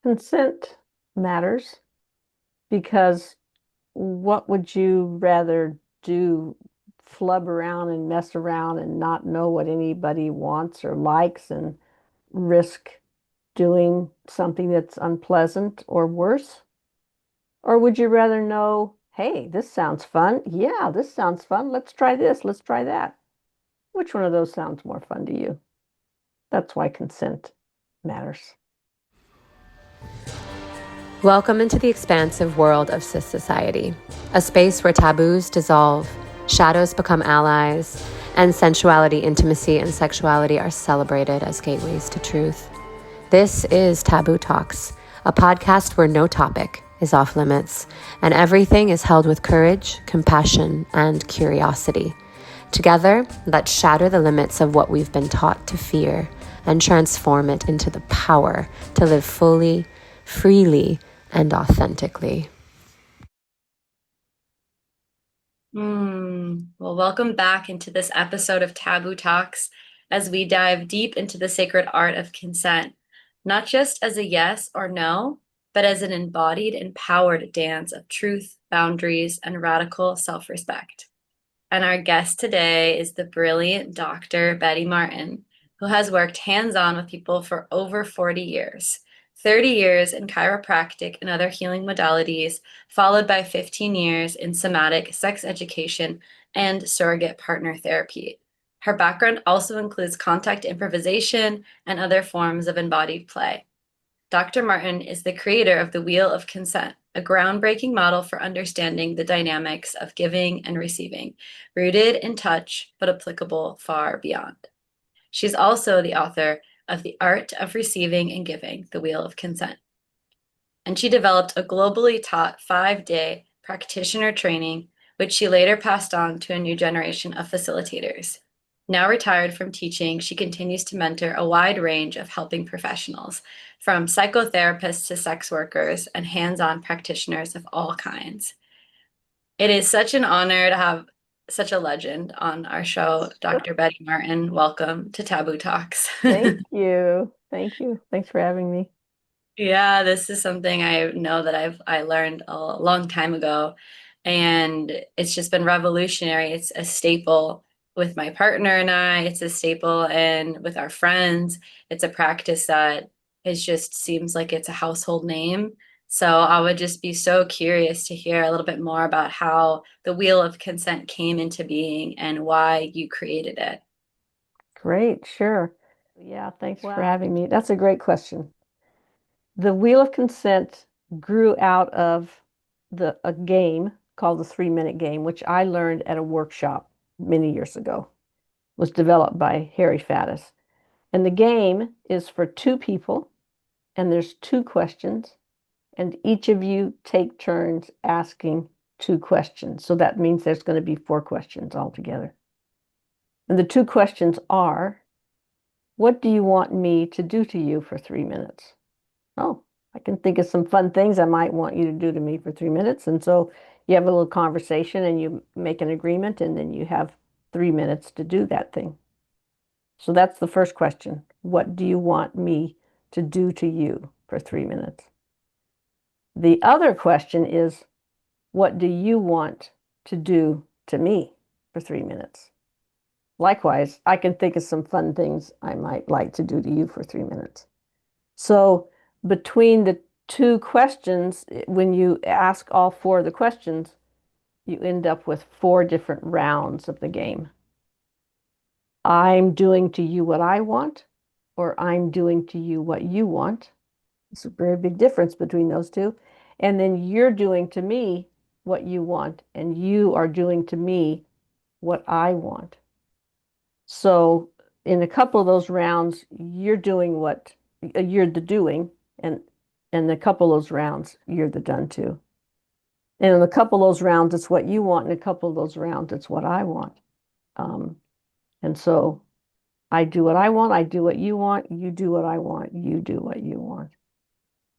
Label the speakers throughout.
Speaker 1: Consent matters because what would you rather do? Flub around and mess around and not know what anybody wants or likes and risk doing something that's unpleasant or worse? Or would you rather know, hey, this sounds fun. Yeah, this sounds fun. Let's try this. Let's try that. Which one of those sounds more fun to you? That's why consent matters.
Speaker 2: Welcome into the expansive world of SISociety, a space where taboos dissolve, shadows become allies, and sensuality, intimacy, and sexuality are celebrated as gateways to truth. This is Taboo Talks, a podcast where no topic is off limits, and everything is held with courage, compassion, and curiosity. Together, let's shatter the limits of what we've been taught to fear and transform it into the power to live fully, freely, and authentically.
Speaker 3: Well, welcome back into this episode of Taboo Talks as we dive deep into the sacred art of consent, not just as a yes or no, but as an embodied, empowered dance of truth, boundaries, and radical self-respect. And our guest today is the brilliant Dr. Betty Martin, who has worked hands-on with people for over 40 years. 30 years in chiropractic and other healing modalities, followed by 15 years in somatic sex education and surrogate partner therapy. Her background also includes contact improvisation and other forms of embodied play. Dr. Martin is the creator of the Wheel of Consent, a groundbreaking model for understanding the dynamics of giving and receiving, rooted in touch but applicable far beyond. She's also the author of The Art of Receiving and Giving, the Wheel of Consent. And she developed a globally taught 5-day practitioner training, which she later passed on to a new generation of facilitators. Now retired from teaching, she continues to mentor a wide range of helping professionals, from psychotherapists to sex workers and hands-on practitioners of all kinds. It is such an honor to have such a legend on our show, Dr. Betty Martin. Welcome to Taboo Talks.
Speaker 1: Thank you. Thank you. Thanks for having me.
Speaker 3: Yeah, this is something I know that I learned a long time ago, and it's just been revolutionary. It's a staple with my partner and I. It's a staple and with our friends. It's a practice that it just seems like it's a household name. So I would just be so curious to hear a little bit more about how the Wheel of Consent came into being and why you created it.
Speaker 1: Great, sure. Yeah, thanks for having me. That's a great question. The Wheel of Consent grew out of a game called the 3-minute game, which I learned at a workshop many years ago. It was developed by Harry Faddis. And the game is for two people, and there's two questions, and each of you take turns asking two questions. So that means there's going to be 4 questions altogether. And the two questions are, what do you want me to do to you for 3 minutes? Oh, I can think of some fun things I might want you to do to me for 3 minutes. And so you have a little conversation and you make an agreement, and then you have 3 minutes to do that thing. So that's the first question. What do you want me to do to you for 3 minutes? The other question is, what do you want to do to me for 3 minutes? Likewise, I can think of some fun things I might like to do to you for 3 minutes. So between the two questions, when you ask all 4 of the questions, you end up with 4 different rounds of the game. I'm doing to you what I want, or I'm doing to you what you want. It's a very big difference between those two. And then you're doing to me what you want, and you are doing to me what I want. So in a couple of those rounds, you're doing what you're the doing, and a couple of those rounds, you're the done to. And in a couple of those rounds, it's what you want, and a couple of those rounds, it's what I want. And so I do what I want, I do what you want, you do what I want, you do what you want.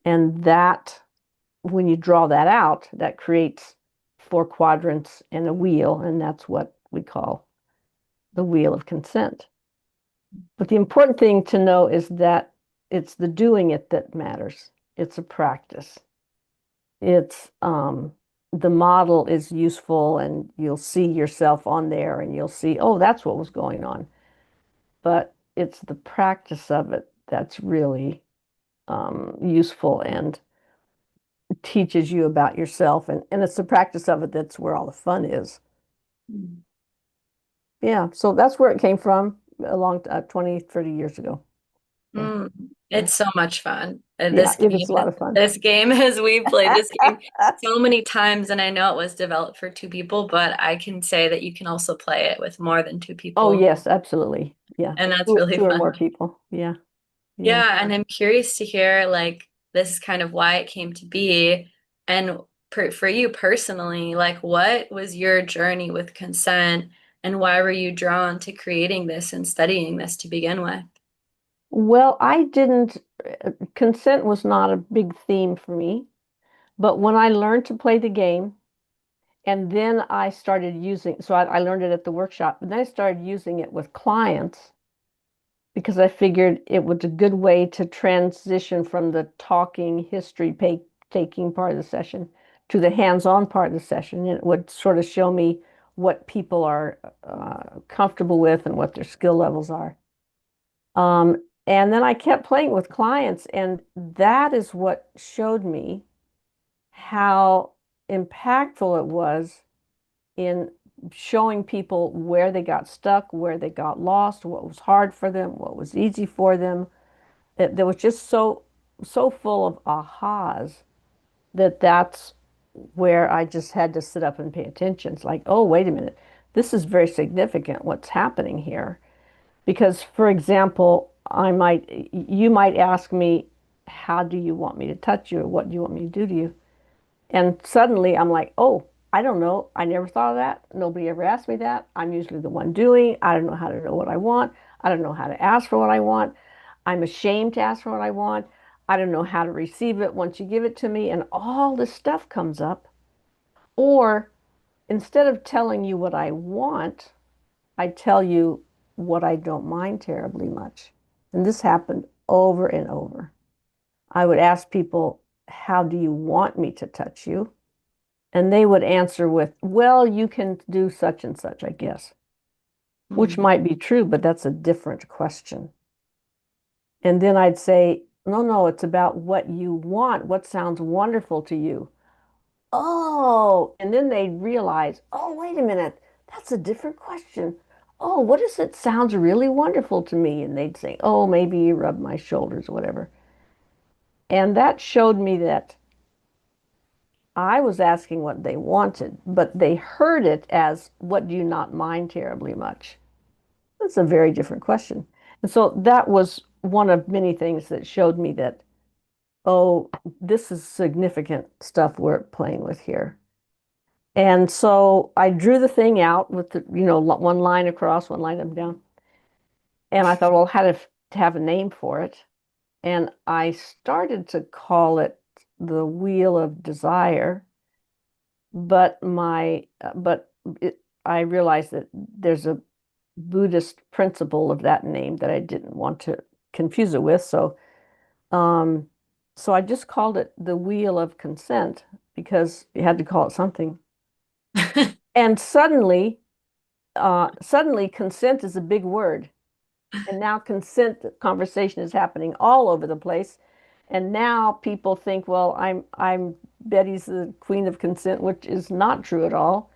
Speaker 1: And that, when you draw that out, that creates 4 quadrants and a wheel, and that's what we call the Wheel of Consent. But the important thing to know is that it's the doing it that matters. It's a practice. It's the model is useful and you'll see yourself on there and you'll see, oh, that's what was going on. But it's the practice of it that's really useful and teaches you about yourself. And it's the practice of it that's where all the fun is.
Speaker 3: Mm.
Speaker 1: Yeah, so that's where it came from a long 20, 30 years ago. Yeah,
Speaker 3: Mm.
Speaker 1: yeah,
Speaker 3: It's so much fun.
Speaker 1: yeah, it is a lot of fun.
Speaker 3: This game as we played this game so many times, and I know it was developed for two people, but I can say that you can also play it with more than two
Speaker 1: Oh,
Speaker 3: people,
Speaker 1: yes, absolutely. Yeah,
Speaker 3: and that's really
Speaker 1: two or
Speaker 3: fun.
Speaker 1: more people. Yeah, yeah.
Speaker 3: Yeah, and I'm curious to hear like this is kind of why it came to be, and for you personally, like what was your journey with consent, and why were you drawn to creating this and studying this to begin with?
Speaker 1: Well, I didn't, consent was not a big theme for me. But when I learned to play the game, and then I started using, so I learned it at the workshop, and then I started using it with clients because I figured it was a good way to transition from the talking history taking part of the session to the hands-on part of the session. And it would sort of show me what people are comfortable with and what their skill levels are. And then I kept playing with clients, and that is what showed me how impactful it was in showing people where they got stuck, where they got lost, what was hard for them, what was easy for them. There was just so full of ahas that that's where I just had to sit up and pay attention. It's like, oh, wait a minute, this is very significant what's happening here. Because, for example, you might ask me, how do you want me to touch you, or what do you want me to do to you? And suddenly I'm like, oh, I don't know. I never thought of that. Nobody ever asked me that. I'm usually the one doing. I don't know how to know what I want. I don't know how to ask for what I want. I'm ashamed to ask for what I want. I don't know how to receive it once you give it to me. And all this stuff comes up. Or instead of telling you what I want, I tell you what I don't mind terribly much. And this happened over and over. I would ask people, how do you want me to touch you? And they would answer with, well, you can do such and such, I guess, which
Speaker 3: Mm.
Speaker 1: might be true, but that's a different question. And then I'd say, no, no, it's about what you want, what sounds wonderful to you. Oh, and then they'd realize, oh, wait a minute, that's a different question. Oh, what is it sounds really wonderful to me? And they'd say, oh, maybe you rub my shoulders or whatever. And that showed me that I was asking what they wanted, but they heard it as, what do you not mind terribly much? That's a very different question. And so that was one of many things that showed me that, oh, this is significant stuff we're playing with here. And so I drew the thing out with the, one line across, one line up and down. And I thought, well, how to have a name for it. And I started to call it the Wheel of Desire. But I realized that there's a Buddhist principle of that name that I didn't want to confuse it with. Um, so I just called it the Wheel of Consent because you had to call it something. And suddenly consent is a big word. And now consent conversation is happening all over the place. And now people think, well, I'm Betty's the queen of consent, which is not true at all.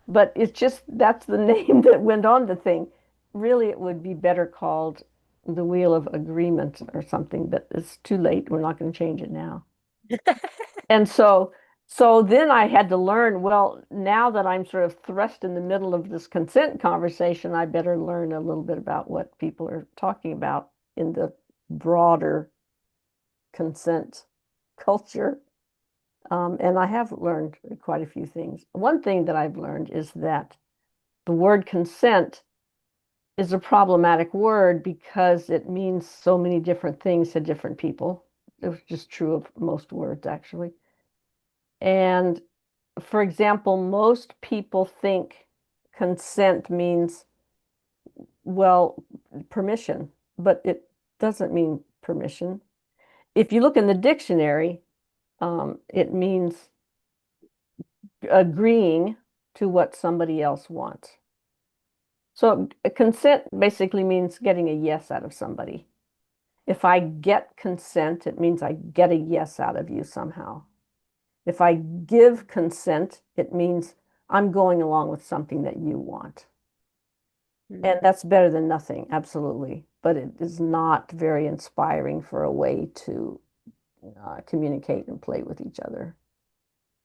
Speaker 1: But it's just that's the name that went on the thing. Really, it would be better called the Wheel of Agreement or something, but it's too late. We're not going to change it now. And so then I had to learn, well, now that I'm sort of thrust in the middle of this consent conversation, I better learn a little bit about what people are talking about in the broader consent culture. And I have learned quite a few things. One thing that I've learned is that the word consent is a problematic word because it means so many different things to different people. It's just true of most words, actually. And for example, most people think consent means, well, permission, but it doesn't mean permission. if you look in the dictionary, it means agreeing to what somebody else wants. So consent basically means getting a yes out of somebody. If I get consent, it means I get a yes out of you somehow. If I give consent, it means I'm going along with something that you want.
Speaker 2: Mm.
Speaker 1: And that's better than nothing, absolutely. But it is not very inspiring for a way to communicate and play with each other.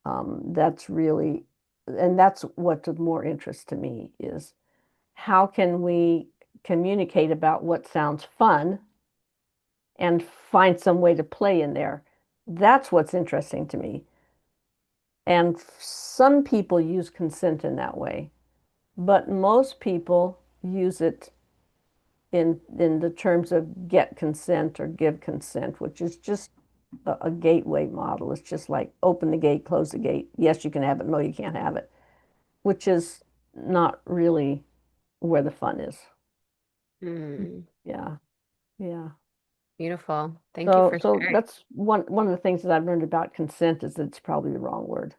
Speaker 1: That's really, and that's what's of more interest to me is how can we communicate about what sounds fun and find some way to play in there. That's what's interesting to me. And some people use consent in that way, but most people use it in the terms of get consent or give consent, which is just a gateway model. It's just like open the gate, close the gate. Yes, you can have it. No, you can't have it, which is not really where the fun is.
Speaker 2: Mm.
Speaker 1: Yeah, yeah.
Speaker 2: Beautiful. Thank you
Speaker 1: So,
Speaker 2: for
Speaker 1: so
Speaker 2: sharing.
Speaker 1: that's one of the things that I've learned about consent is that it's probably the wrong word.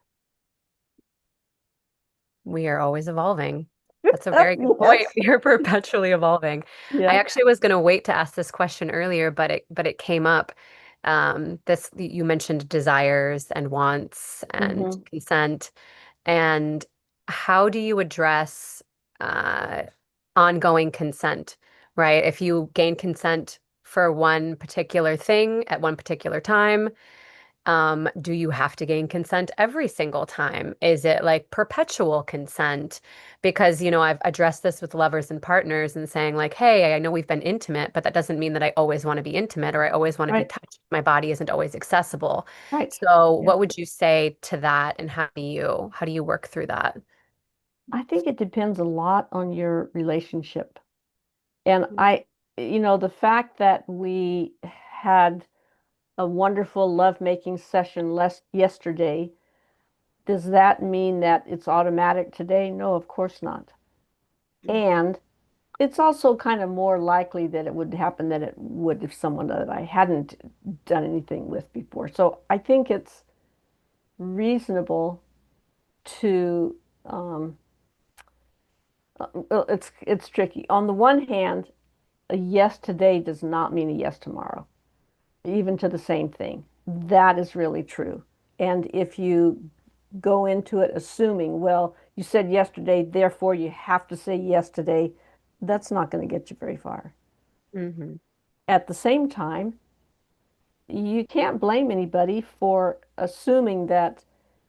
Speaker 2: We are always evolving. That's a very good point.
Speaker 1: Yes.
Speaker 2: We are perpetually evolving. I
Speaker 1: Yeah.
Speaker 2: actually was going to wait to ask this question earlier, but it came up. This you mentioned desires and wants and
Speaker 1: Hmm.
Speaker 2: consent, and how do you address uh, ongoing consent, right? If you gain consent for one particular thing at one particular time, do you have to gain consent every single time? Is it like perpetual consent? Because, I've addressed this with lovers and partners and saying, like, hey, I know we've been intimate, but that doesn't mean that I always want to be intimate or I always want to be
Speaker 1: Right.
Speaker 2: touched. My body isn't always accessible.
Speaker 1: Right.
Speaker 2: So,
Speaker 1: Yeah.
Speaker 2: what would you say to that, and how do you work through that?
Speaker 1: I think it depends a lot on your relationship. And the fact that we had a wonderful lovemaking session yesterday, does that mean that it's automatic today? No, of course not. And it's also kind of more likely that it would happen than it would if someone that I hadn't done anything with before. So I think it's reasonable to well, it's tricky. On the one hand, a yes today does not mean a yes tomorrow, even to the same thing. That is really true. And if you go into it assuming, well, you said yesterday, therefore you have to say yes today, that's not going to get you very far.
Speaker 2: Mm-hmm.
Speaker 1: At the same time, you can't blame anybody for assuming that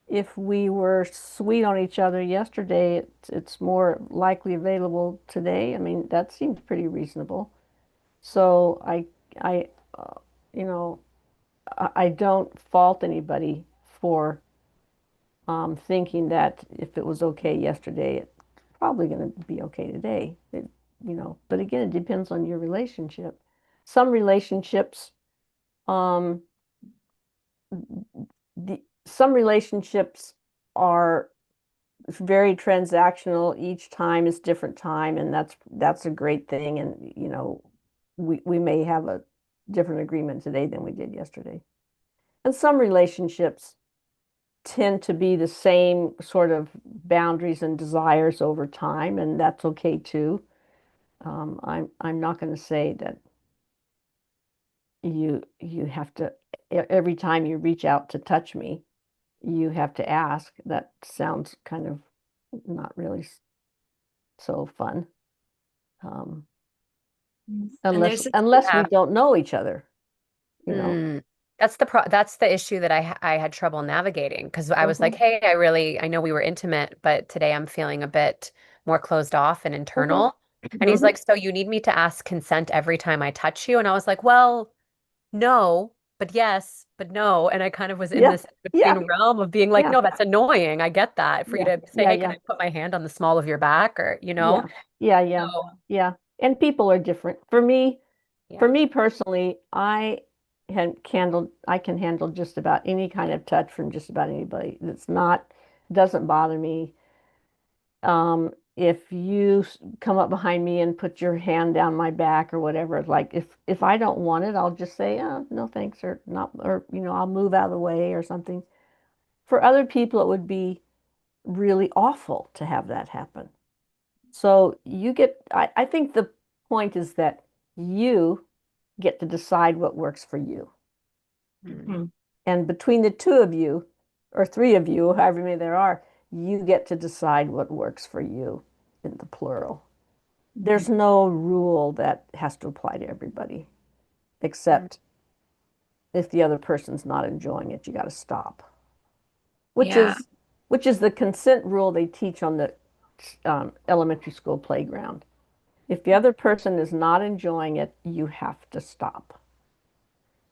Speaker 1: if we were sweet on each other yesterday, it's more likely available today. I mean, that seems pretty reasonable. So I, you know, I don't fault anybody for thinking that if it was okay yesterday, it's probably going to be okay today. But again, it depends on your relationship. Some relationships, um, some relationships are very transactional. Each time is different time, and that's a great thing. And we may have a different agreement today than we did yesterday. And some relationships tend to be the same sort of boundaries and desires over time, and that's okay too. I'm not going to say that you have to every time you reach out to touch me, you have to ask. That sounds kind of not really so fun. Um,
Speaker 3: And
Speaker 1: unless
Speaker 3: there's this,
Speaker 1: unless we
Speaker 2: Yeah.
Speaker 1: don't know each other, you know.
Speaker 2: Mm. That's the issue that I had trouble navigating because I was like,
Speaker 1: Hmm.
Speaker 2: hey, I know we were intimate, but today I'm feeling a bit more closed off and
Speaker 1: Hmm.
Speaker 2: internal. And he's
Speaker 1: Hmm.
Speaker 2: like, so you need me to ask consent every time I touch you? And I was like, well, no, but yes, but no. And I kind of was in
Speaker 1: Yeah,
Speaker 2: this
Speaker 1: yeah,
Speaker 2: between realm of being like,
Speaker 1: yeah,
Speaker 2: no, that's annoying. I get that. For you
Speaker 1: yeah,
Speaker 2: to say,
Speaker 1: yeah,
Speaker 2: hey, can
Speaker 1: yeah,
Speaker 2: I put my hand on the small of your back or,
Speaker 1: yeah, yeah, yeah,
Speaker 2: So
Speaker 1: yeah. And people are different. For
Speaker 2: yeah.
Speaker 1: me personally, I can handle just about any kind of touch from just about anybody. Doesn't bother me. if you come up behind me and put your hand down my back or whatever, like if I don't want it, I'll just say, oh, no thanks, or not, or I'll move out of the way or something. For other people, it would be really awful to have that happen. So I think the point is that you get to decide what works for you.
Speaker 3: Mhm.
Speaker 1: And between the two of you, or three of you, however many there are, you get to decide what works for you in the plural. There's no rule that has to apply to everybody, except if the other person's not enjoying it, you got to stop. Which
Speaker 3: Yeah.
Speaker 1: is which is the consent rule they teach on the elementary school playground. If the other person is not enjoying it, you have to stop.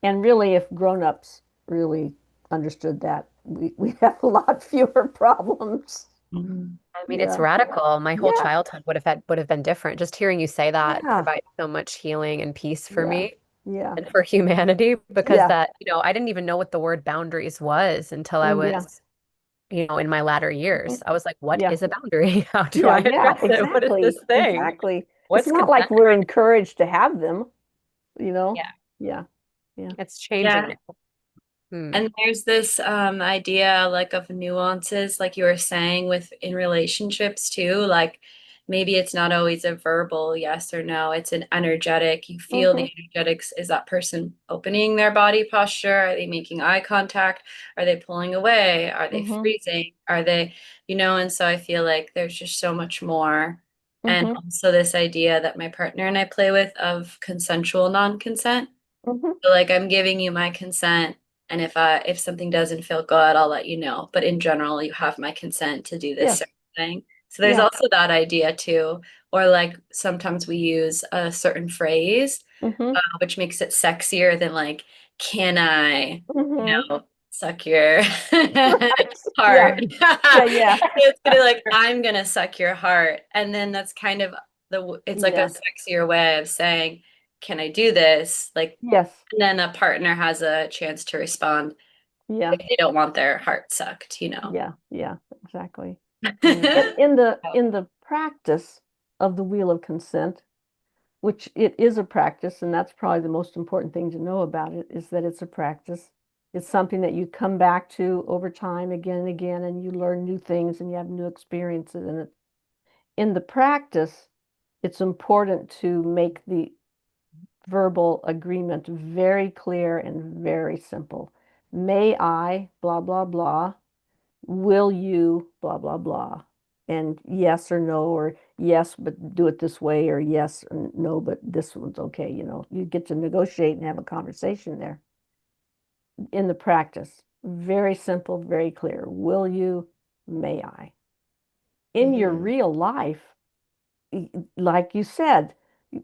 Speaker 1: And really, if grown-ups really understood that, we have a lot fewer problems.
Speaker 3: Mhm.
Speaker 2: I mean, it's
Speaker 1: Yeah.
Speaker 2: radical. My whole
Speaker 1: Yeah.
Speaker 2: childhood would have been different. Just hearing you say that
Speaker 1: Yeah.
Speaker 2: provides so much healing and peace for
Speaker 1: Yeah.
Speaker 2: me
Speaker 1: Yeah.
Speaker 2: and for humanity because
Speaker 1: Yeah.
Speaker 2: that, I didn't even know what the word boundaries was until I
Speaker 1: Yeah.
Speaker 2: was, in my latter
Speaker 1: Mhm.
Speaker 2: years. I was like, what
Speaker 1: Yeah.
Speaker 2: is a boundary? How do I
Speaker 1: Yeah. Yeah.
Speaker 2: address it? What is
Speaker 1: Exactly.
Speaker 2: this thing?
Speaker 1: Exactly. It's
Speaker 2: What's
Speaker 1: not like
Speaker 2: consent?
Speaker 1: we're encouraged to have them, you know?
Speaker 2: Yeah,
Speaker 1: Yeah. Yeah.
Speaker 2: it's changing
Speaker 3: Yeah.
Speaker 2: now. Hmm.
Speaker 3: And there's this idea like of nuances, like you were saying, with in relationships too. Like maybe it's not always a verbal yes or no, it's an energetic. You feel
Speaker 1: Mm-hmm.
Speaker 3: the energetics. Is that person opening their body posture? Are they making eye contact? Are they pulling away? Are they
Speaker 1: Mm-hmm.
Speaker 3: freezing? Are they, and so I feel like there's just so much more. And
Speaker 1: Mm-hmm.
Speaker 3: also this idea that my partner and I play with of consensual non-consent.
Speaker 1: Mm-hmm.
Speaker 3: So, like I'm giving you my consent, and if something doesn't feel good, I'll let you know. But in general, you have my consent to do this
Speaker 1: Yes.
Speaker 3: certain thing. So there's
Speaker 1: Yeah.
Speaker 3: also that idea too. Or like sometimes we use a certain phrase,
Speaker 1: Mm-hmm.
Speaker 3: which makes it sexier than like, can I,
Speaker 1: Mm-hmm.
Speaker 3: suck your
Speaker 1: Right. Yeah.
Speaker 3: heart?
Speaker 1: Yeah. Yeah.
Speaker 3: It's gonna like, I'm gonna suck your heart. And then that's kind of it's like a
Speaker 1: Yeah.
Speaker 3: sexier way of saying, can I do this? Like,
Speaker 1: Yes.
Speaker 3: and then a partner has a chance to respond
Speaker 1: Yeah.
Speaker 3: if they don't want their heart sucked.
Speaker 1: Yeah. Yeah. Exactly. And
Speaker 3: Mhm.
Speaker 1: in the practice of the wheel of consent, which it is a practice, and that's probably the most important thing to know about it, is that it's a practice. It's something that you come back to over time again and again, and you learn new things and you have new experiences in it. In the practice, it's important to make the verbal agreement very clear and very simple. May I, blah, blah, blah. Will you, blah, blah, blah. And yes or no, or yes, but do it this way, or yes or no, but this one's okay. You get to negotiate and have a conversation there in the practice. Very simple, very clear. Will you, may I. In your real life, like you said,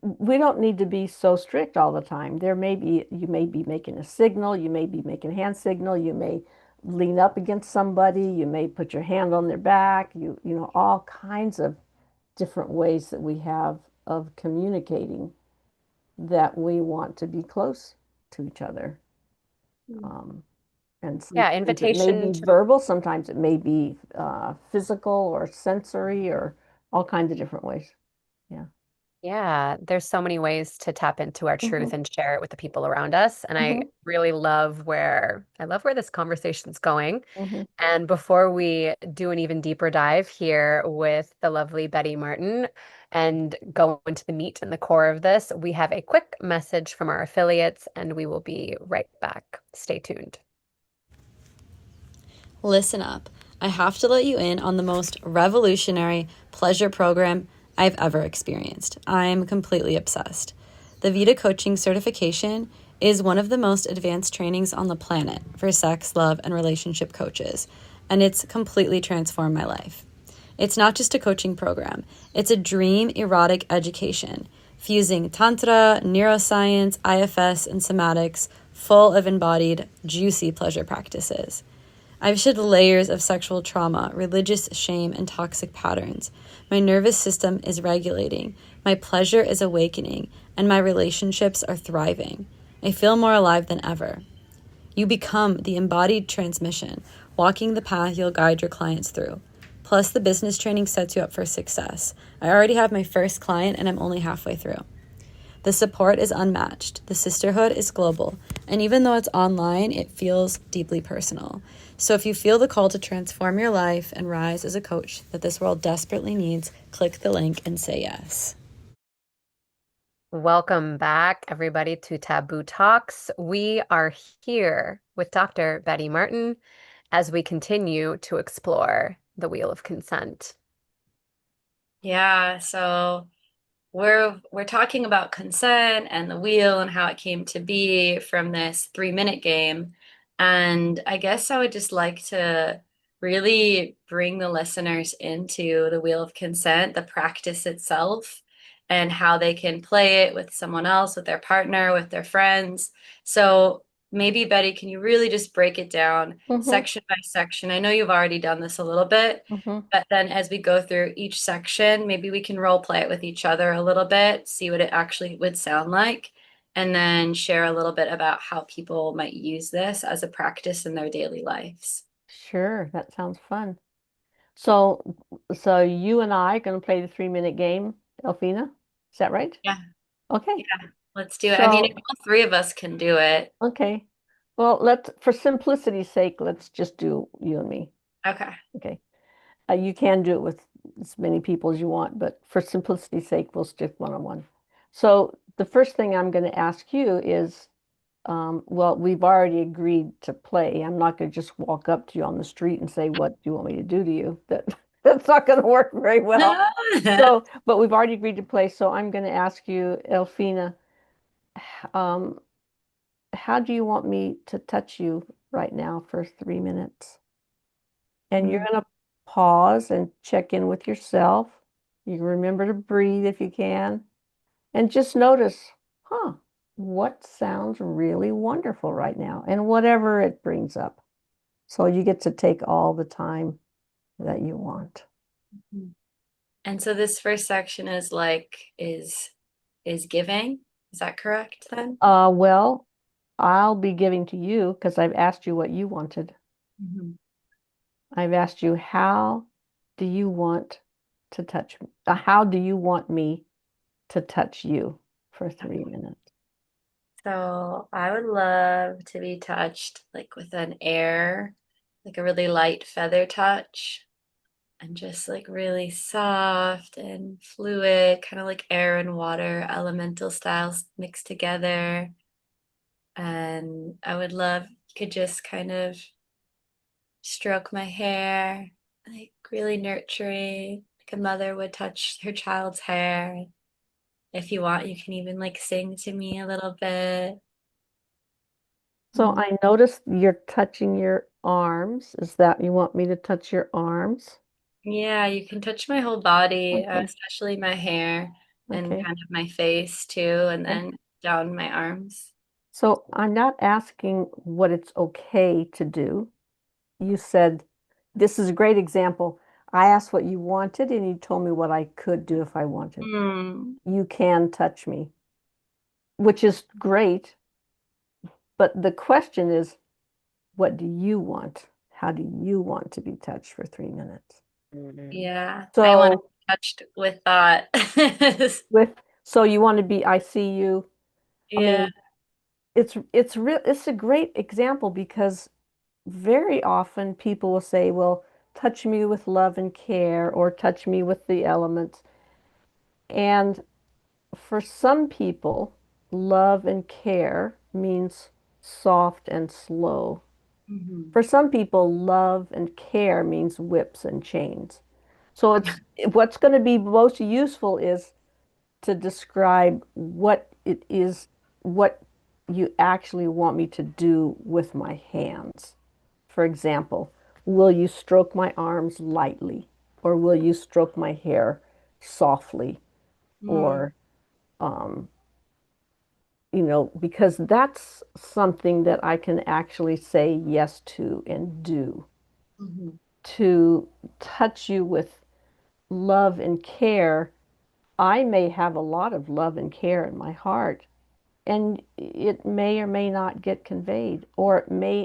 Speaker 1: we don't need to be so strict all the time. You may be making a signal, you may be making a hand signal, you may lean up against somebody, you may put your hand on their back, all kinds of different ways that we have of communicating that we want to be close to each other. Um, and
Speaker 2: Yeah,
Speaker 1: sometimes it may
Speaker 2: invitation
Speaker 1: be
Speaker 2: to
Speaker 1: verbal, sometimes it may be physical or sensory or all kinds of different ways. Yeah.
Speaker 2: Yeah, there's so many ways to tap into our
Speaker 1: Hmm.
Speaker 2: truth and share it with the people around us. And I
Speaker 1: Hmm.
Speaker 2: really love where this conversation's going.
Speaker 1: Hmm.
Speaker 2: And before we do an even deeper dive here with the lovely Betty Martin and go into the meat and the core of this, we have a quick message from our affiliates and we will be right back. Stay tuned.
Speaker 4: Listen up. I have to let you in on the most revolutionary pleasure program I've ever experienced. I'm completely obsessed. The Vita Coaching Certification is one of the most advanced trainings on the planet for sex, love, and relationship coaches, and it's completely transformed my life. It's not just a coaching program, it's a dream erotic education, fusing Tantra, neuroscience, IFS, and somatics, full of embodied, juicy pleasure practices. I've shed layers of sexual trauma, religious shame, and toxic patterns. My nervous system is regulating, my pleasure is awakening, and my relationships are thriving. I feel more alive than ever. You become the embodied transmission, walking the path you'll guide your clients through. Plus, the business training sets you up for success. I already have my first client and I'm only halfway through. The support is unmatched. The sisterhood is global. And even though it's online, it feels deeply personal. So if you feel the call to transform your life and rise as a coach that this world desperately needs, click the link and say yes.
Speaker 2: Welcome back, everybody, to Taboo Talks. We are here with Dr. Betty Martin as we continue to explore the wheel of consent.
Speaker 3: Yeah, so we're talking about consent and the wheel and how it came to be from this 3-minute game. And I guess I would just like to really bring the listeners into the wheel of consent, the practice itself, and how they can play it with someone else, with their partner, with their friends. So maybe, Betty, can you really just break it down section by section? I know you've already done this a little bit, but then as we go through each section, maybe we can role play it with each other a little bit, see what it actually would sound like, and then share a little bit about how people might use this as a practice in their daily lives.
Speaker 1: Sure, that sounds fun. So, so you and I are going to play the 3-minute game, Elfina. Is that right?
Speaker 3: Yeah,
Speaker 1: Okay.
Speaker 3: yeah, let's do it. I mean, if
Speaker 1: So,
Speaker 3: all three of us can do it.
Speaker 1: okay. Well, for simplicity's sake, let's just do you and me.
Speaker 3: Okay.
Speaker 1: Okay. You can do it with as many people as you want, but for simplicity's sake, we'll stick one-on-one. So the first thing I'm going to ask you is, well, we've already agreed to play. I'm not going to just walk up to you on the street and say, "What do you want me to do to you?" That's not going to work very well. So, but we've already agreed to play. So I'm going to ask you, Elfina, um, how do you want me to touch you right now for 3 minutes? And you're
Speaker 3: Mm,
Speaker 1: going to pause and check in with yourself. You can remember to breathe if you can. And just notice, what sounds really wonderful right now? And whatever it brings up. So you get to take all the time that you want.
Speaker 3: mm. And so this first section is is giving. Is that correct then?
Speaker 1: Well, I'll be giving to you because I've asked you what you wanted.
Speaker 3: Mhm.
Speaker 1: I've asked you, how do you want to touch me? How do you want me to touch you for 3 minutes?
Speaker 3: So I would love to be touched like with an air, like a really light feather touch, and just like really soft and fluid, kind of like air and water, elemental styles mixed together. And I would love you could just kind of stroke my hair, like really nurturing, like a mother would touch her child's hair. If you want, you can even like sing to me a little bit.
Speaker 1: So I noticed you're touching your arms. Is that you want me to touch your arms?
Speaker 3: Yeah, you can touch my whole body,
Speaker 1: Okay.
Speaker 3: especially my hair and
Speaker 1: Okay.
Speaker 3: kind of my face too, and
Speaker 1: Okay.
Speaker 3: then down my arms.
Speaker 1: So I'm not asking what it's okay to do. You said, this is a great example. I asked what you wanted, and you told me what I could do if I wanted.
Speaker 3: Hmm.
Speaker 1: You can touch me, which is great. But the question is, what do you want? How do you want to be touched for 3 minutes?
Speaker 3: Yeah, I want to
Speaker 1: So
Speaker 3: be touched with that.
Speaker 1: with so you want to be, I see you. I
Speaker 3: Yeah.
Speaker 1: mean, it's a great example because very often people will say, well, touch me with love and care or touch me with the elements. And for some people, love and care means soft and slow.
Speaker 3: Mhm.
Speaker 1: For some people, love and care means whips and chains. So it's what's going to be most useful is to describe what it is, what you actually want me to do with my hands. For example, will you stroke my arms lightly? Or will you stroke my hair softly?
Speaker 3: Mm,
Speaker 1: Or, because that's something that I can actually say yes to and do.
Speaker 3: mhm,
Speaker 1: To touch you with love and care, I may have a lot of love and care in my heart, and it may or may not get conveyed, or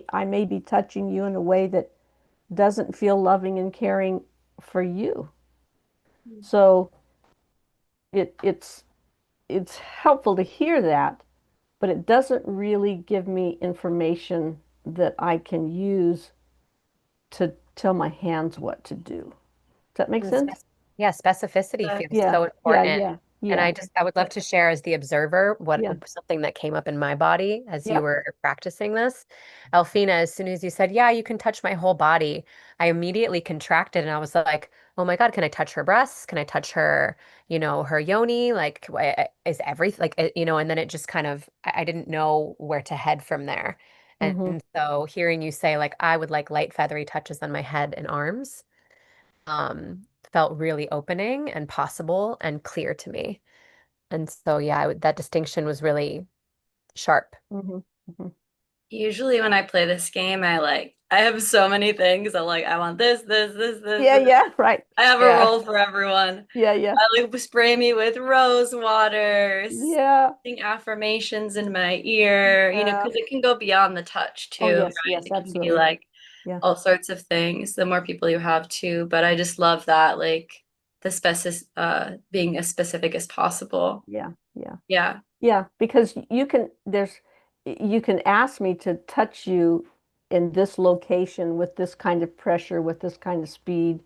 Speaker 1: I may be touching you in a way that doesn't feel loving and caring for you.
Speaker 3: Mm.
Speaker 1: So it's helpful to hear that, but it doesn't really give me information that I can use to tell my hands what to do. Does that make
Speaker 2: And
Speaker 1: sense?
Speaker 2: yeah, specificity feels
Speaker 1: Yeah,
Speaker 2: so
Speaker 1: yeah,
Speaker 2: important.
Speaker 1: yeah,
Speaker 2: And
Speaker 1: yeah,
Speaker 2: I would love to share as the observer what
Speaker 1: yeah,
Speaker 2: something that came up in my body as you
Speaker 1: yeah.
Speaker 2: were practicing this. Alfina, as soon as you said, "Yeah, you can touch my whole body," I immediately contracted and I was like, "Oh my God, can I touch her breasts? Can I touch her, her yoni? Like, is everything like, and then it just kind of, I didn't know where to head from there.
Speaker 1: Mm-hmm,
Speaker 2: And so hearing you say, like, I would like light, feathery touches on my head and arms felt really opening and possible and clear to me. And so, yeah, that distinction was really sharp.
Speaker 1: mm-hmm, mm-hmm.
Speaker 3: Usually when I play this game, I have so many things. I'm like, I want
Speaker 1: Yeah,
Speaker 3: this.
Speaker 1: yeah, right.
Speaker 3: I have a
Speaker 2: Yeah.
Speaker 3: role for everyone.
Speaker 1: Yeah, yeah,
Speaker 3: I like spray me with rose water,
Speaker 1: yeah,
Speaker 3: sing affirmations in my ear,
Speaker 1: yeah.
Speaker 3: because it can go beyond the touch
Speaker 1: Oh,
Speaker 3: too,
Speaker 1: yes,
Speaker 3: right?
Speaker 1: yes,
Speaker 3: It can be
Speaker 1: absolutely.
Speaker 3: like
Speaker 1: Yeah,
Speaker 3: all sorts of things, the more people you have too. But I just love that, like the being as specific as possible.
Speaker 1: yeah, yeah.
Speaker 3: Yeah.
Speaker 1: Yeah, because you can ask me to touch you in this location with this kind of pressure, with this kind of speed.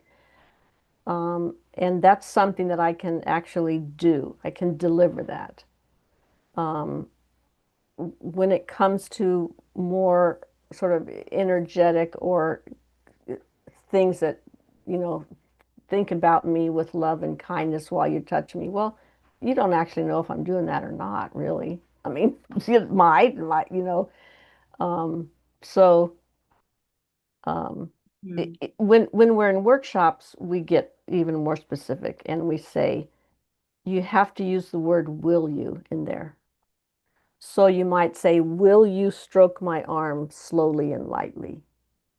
Speaker 1: And that's something that I can actually do. I can deliver that. Um, when it comes to more sort of energetic or things that, you know, think about me with love and kindness while you touch me. Well, you don't actually know if I'm doing that or not, really. I mean, it might, Um, so
Speaker 3: Mm,
Speaker 1: when we're in workshops, we get even more specific and we say you have to use the word will you in there. So you might say, will you stroke my arm slowly and lightly?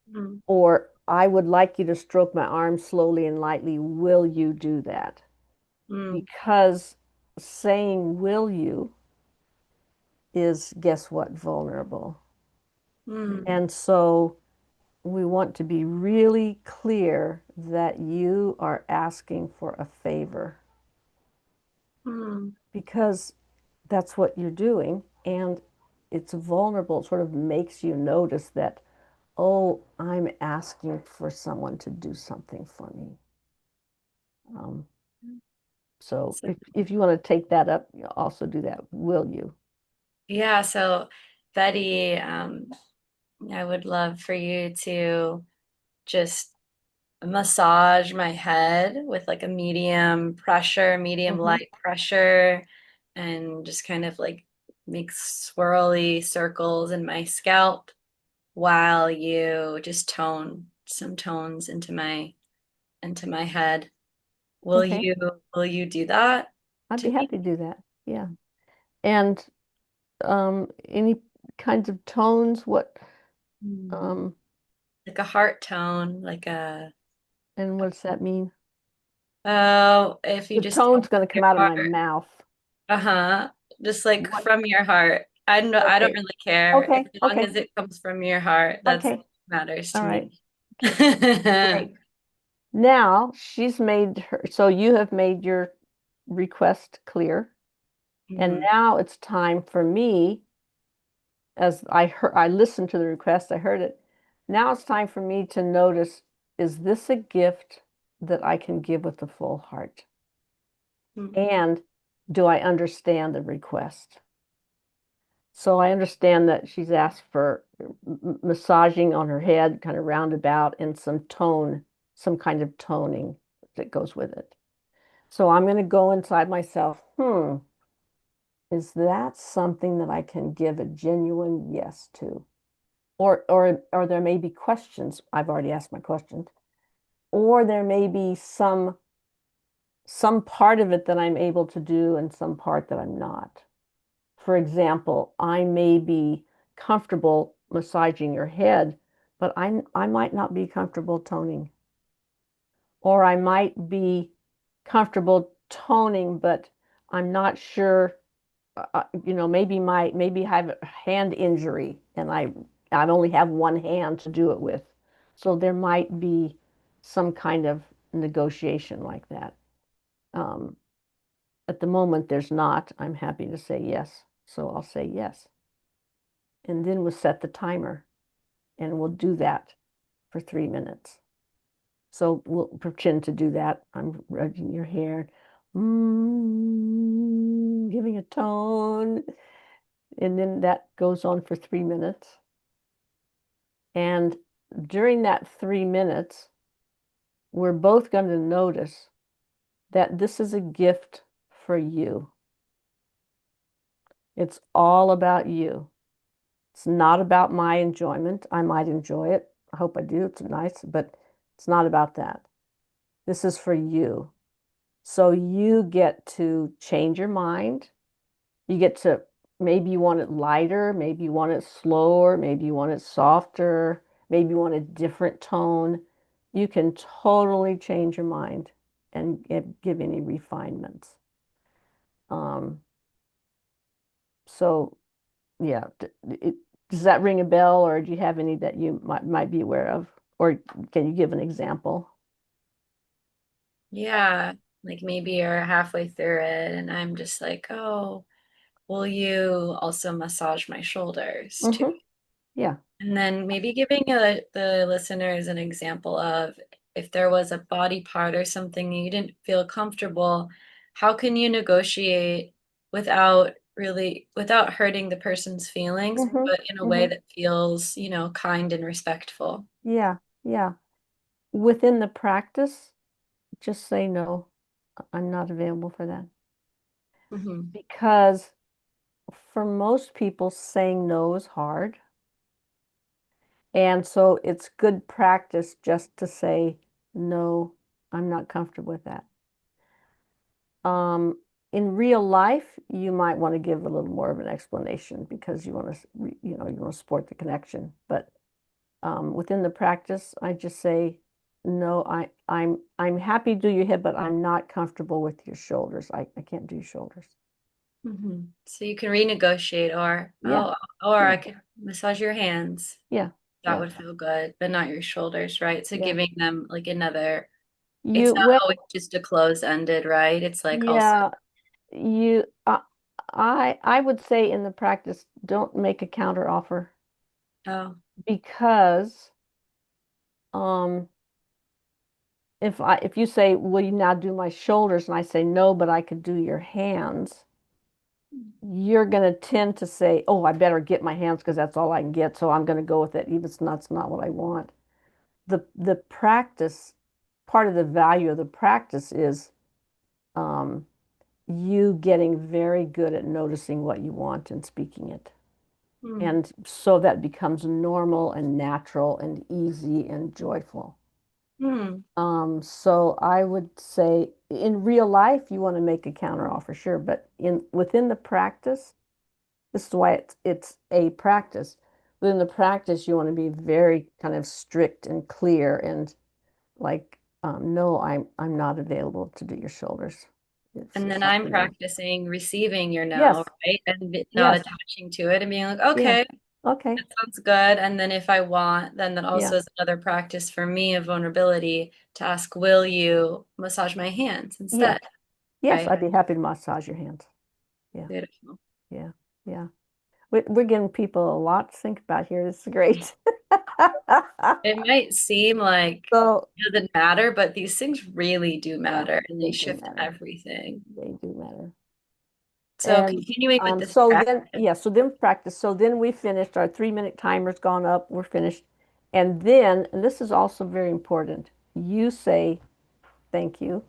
Speaker 3: mm,
Speaker 1: Or I would like you to stroke my arm slowly and lightly. Will you do that?
Speaker 3: mm,
Speaker 1: Because saying will you is, guess what, vulnerable.
Speaker 3: mm,
Speaker 1: And so we want to be really clear that you are asking for a favor
Speaker 3: mm,
Speaker 1: because that's what you're doing. And it's vulnerable, it sort of makes you notice that, oh, I'm asking for someone to do something for me. Um, so
Speaker 3: So,
Speaker 1: if you want to take that up, you also do that, will you?
Speaker 3: yeah, so Betty, I would love for you to just massage my head with like a medium pressure, medium
Speaker 1: Mm-hmm.
Speaker 3: light pressure, and just kind of like make swirly circles in my scalp while you just tone some tones into my head. Will
Speaker 1: Okay,
Speaker 3: you will you do that
Speaker 1: I'd be
Speaker 3: to me?
Speaker 1: happy to do that. Yeah. And any kinds of tones, what
Speaker 3: Hmm.
Speaker 1: um,
Speaker 3: Like a heart tone, like a
Speaker 1: and what does that mean?
Speaker 3: oh, if you
Speaker 1: The
Speaker 3: just tone
Speaker 1: tone's going to
Speaker 3: your
Speaker 1: come out of my
Speaker 3: heart.
Speaker 1: mouth.
Speaker 3: Uh-huh. Just like
Speaker 1: What?
Speaker 3: from your heart. I don't
Speaker 1: Okay.
Speaker 3: really care. If
Speaker 1: Okay.
Speaker 3: as long
Speaker 1: Okay.
Speaker 3: as it comes from your heart, that's
Speaker 1: Okay.
Speaker 3: matters
Speaker 1: All
Speaker 3: to
Speaker 1: right.
Speaker 3: me.
Speaker 1: Okay. Great. Now she's made her, so you have made your request clear. And
Speaker 3: Mhm.
Speaker 1: now it's time for me, as I listened to the request, I heard it. Now it's time for me to notice, is this a gift that I can give with a full heart?
Speaker 3: Mhm.
Speaker 1: And do I understand the request? So I understand that she's asked for massaging on her head, kind of roundabout, and some tone, some kind of toning that goes with it. So I'm going to go inside myself. Is that something that I can give a genuine yes to? Or there may be questions. I've already asked my questions. Or there may be some part of it that I'm able to do and some part that I'm not. For example, I may be comfortable massaging your head, but I might not be comfortable toning. Or I might be comfortable toning, but I'm not sure. Maybe I have a hand injury and I only have one hand to do it with. So there might be some kind of negotiation like that. Um, at the moment, there's not. I'm happy to say yes, so I'll say yes. And then we'll set the timer, and we'll do that for 3 minutes. So we'll pretend to do that. I'm rubbing your hair, giving a tone, and then that goes on for 3 minutes. And during that 3 minutes, we're both going to notice that this is a gift for you. It's all about you. It's not about my enjoyment. I might enjoy it. I hope I do. It's nice, but it's not about that. This is for you. So you get to change your mind. You get to, maybe you want it lighter, maybe you want it slower, maybe you want it softer, maybe you want a different tone. You can totally change your mind and give any refinements. Um, so yeah, does that ring a bell, or do you have any that you might be aware of? Or can you give an example?
Speaker 3: Yeah, like maybe you're halfway through it and I'm just like, oh, will you also massage my shoulders too?
Speaker 1: Mm-hmm. Yeah.
Speaker 3: And then maybe giving the listeners an example of if there was a body part or something you didn't feel comfortable, how can you negotiate without hurting the person's feelings,
Speaker 1: Mm-hmm.
Speaker 3: but in a way
Speaker 1: Mm-hmm.
Speaker 3: that feels, kind and respectful?
Speaker 1: Yeah. Yeah. Within the practice, just say no. I'm not available for that.
Speaker 3: Hmm.
Speaker 1: Because for most people, saying no is hard. And so it's good practice just to say, no, I'm not comfortable with that. Um, in real life, you might want to give a little more of an explanation because you want to, you want to support the connection. But within the practice, I just say, no, I'm happy to do your head, but I'm not comfortable with your shoulders. I can't do your shoulders.
Speaker 3: Hmm. So you can renegotiate,
Speaker 1: Yeah,
Speaker 3: or I
Speaker 1: yeah,
Speaker 3: could massage your hands.
Speaker 1: yeah,
Speaker 3: That
Speaker 1: yeah,
Speaker 3: would feel good, but not your shoulders, right? So
Speaker 1: yeah.
Speaker 3: giving them like another, it's
Speaker 1: You
Speaker 3: not
Speaker 1: well,
Speaker 3: always just a close-ended, right? It's like also,
Speaker 1: yeah. You, I would say in the practice, don't make a counter offer
Speaker 3: oh,
Speaker 1: because um, if you say, will you now do my shoulders? And I say, no, but I could do your hands, you're going to tend to say, oh, I better get my hands because that's all I can get. So I'm going to go with it, even if that's not what I want. The practice, part of the value of the practice is um, you getting very good at noticing what you want and speaking it.
Speaker 3: hmm.
Speaker 1: And so that becomes normal and natural and easy and joyful.
Speaker 3: Hmm.
Speaker 1: So I would say in real life, you want to make a counteroffer, sure, but within the practice, this is why it's a practice. Within the practice, you want to be very kind of strict and clear and like, no, I'm not available to do your shoulders.
Speaker 3: And
Speaker 1: It's
Speaker 3: then
Speaker 1: just
Speaker 3: I'm
Speaker 1: a no.
Speaker 3: practicing receiving your no,
Speaker 1: Yes,
Speaker 3: right? And not
Speaker 1: yes,
Speaker 3: attaching to it and being like,
Speaker 1: yeah,
Speaker 3: okay,
Speaker 1: okay,
Speaker 3: that sounds good. And then if I want, then that
Speaker 1: yeah,
Speaker 3: also is another practice for me of vulnerability to ask, will you massage my hands
Speaker 1: yes,
Speaker 3: instead?
Speaker 1: yes.
Speaker 3: Right?
Speaker 1: I'd be happy to massage your hands. Yeah,
Speaker 3: Beautiful.
Speaker 1: yeah, yeah. We're giving people a lot to think about here. This is great.
Speaker 3: It might seem like
Speaker 1: So
Speaker 3: it doesn't matter, but these things really do
Speaker 1: yeah,
Speaker 3: matter and
Speaker 1: they
Speaker 3: they
Speaker 1: do
Speaker 3: shift
Speaker 1: matter.
Speaker 3: everything.
Speaker 1: They do matter.
Speaker 3: So
Speaker 1: And
Speaker 3: continuing with this
Speaker 1: so then,
Speaker 3: practice,
Speaker 1: yeah, so then practice. So then we finished. Our 3 minute timer's gone up. We're finished. And then, and this is also very important, you say thank you,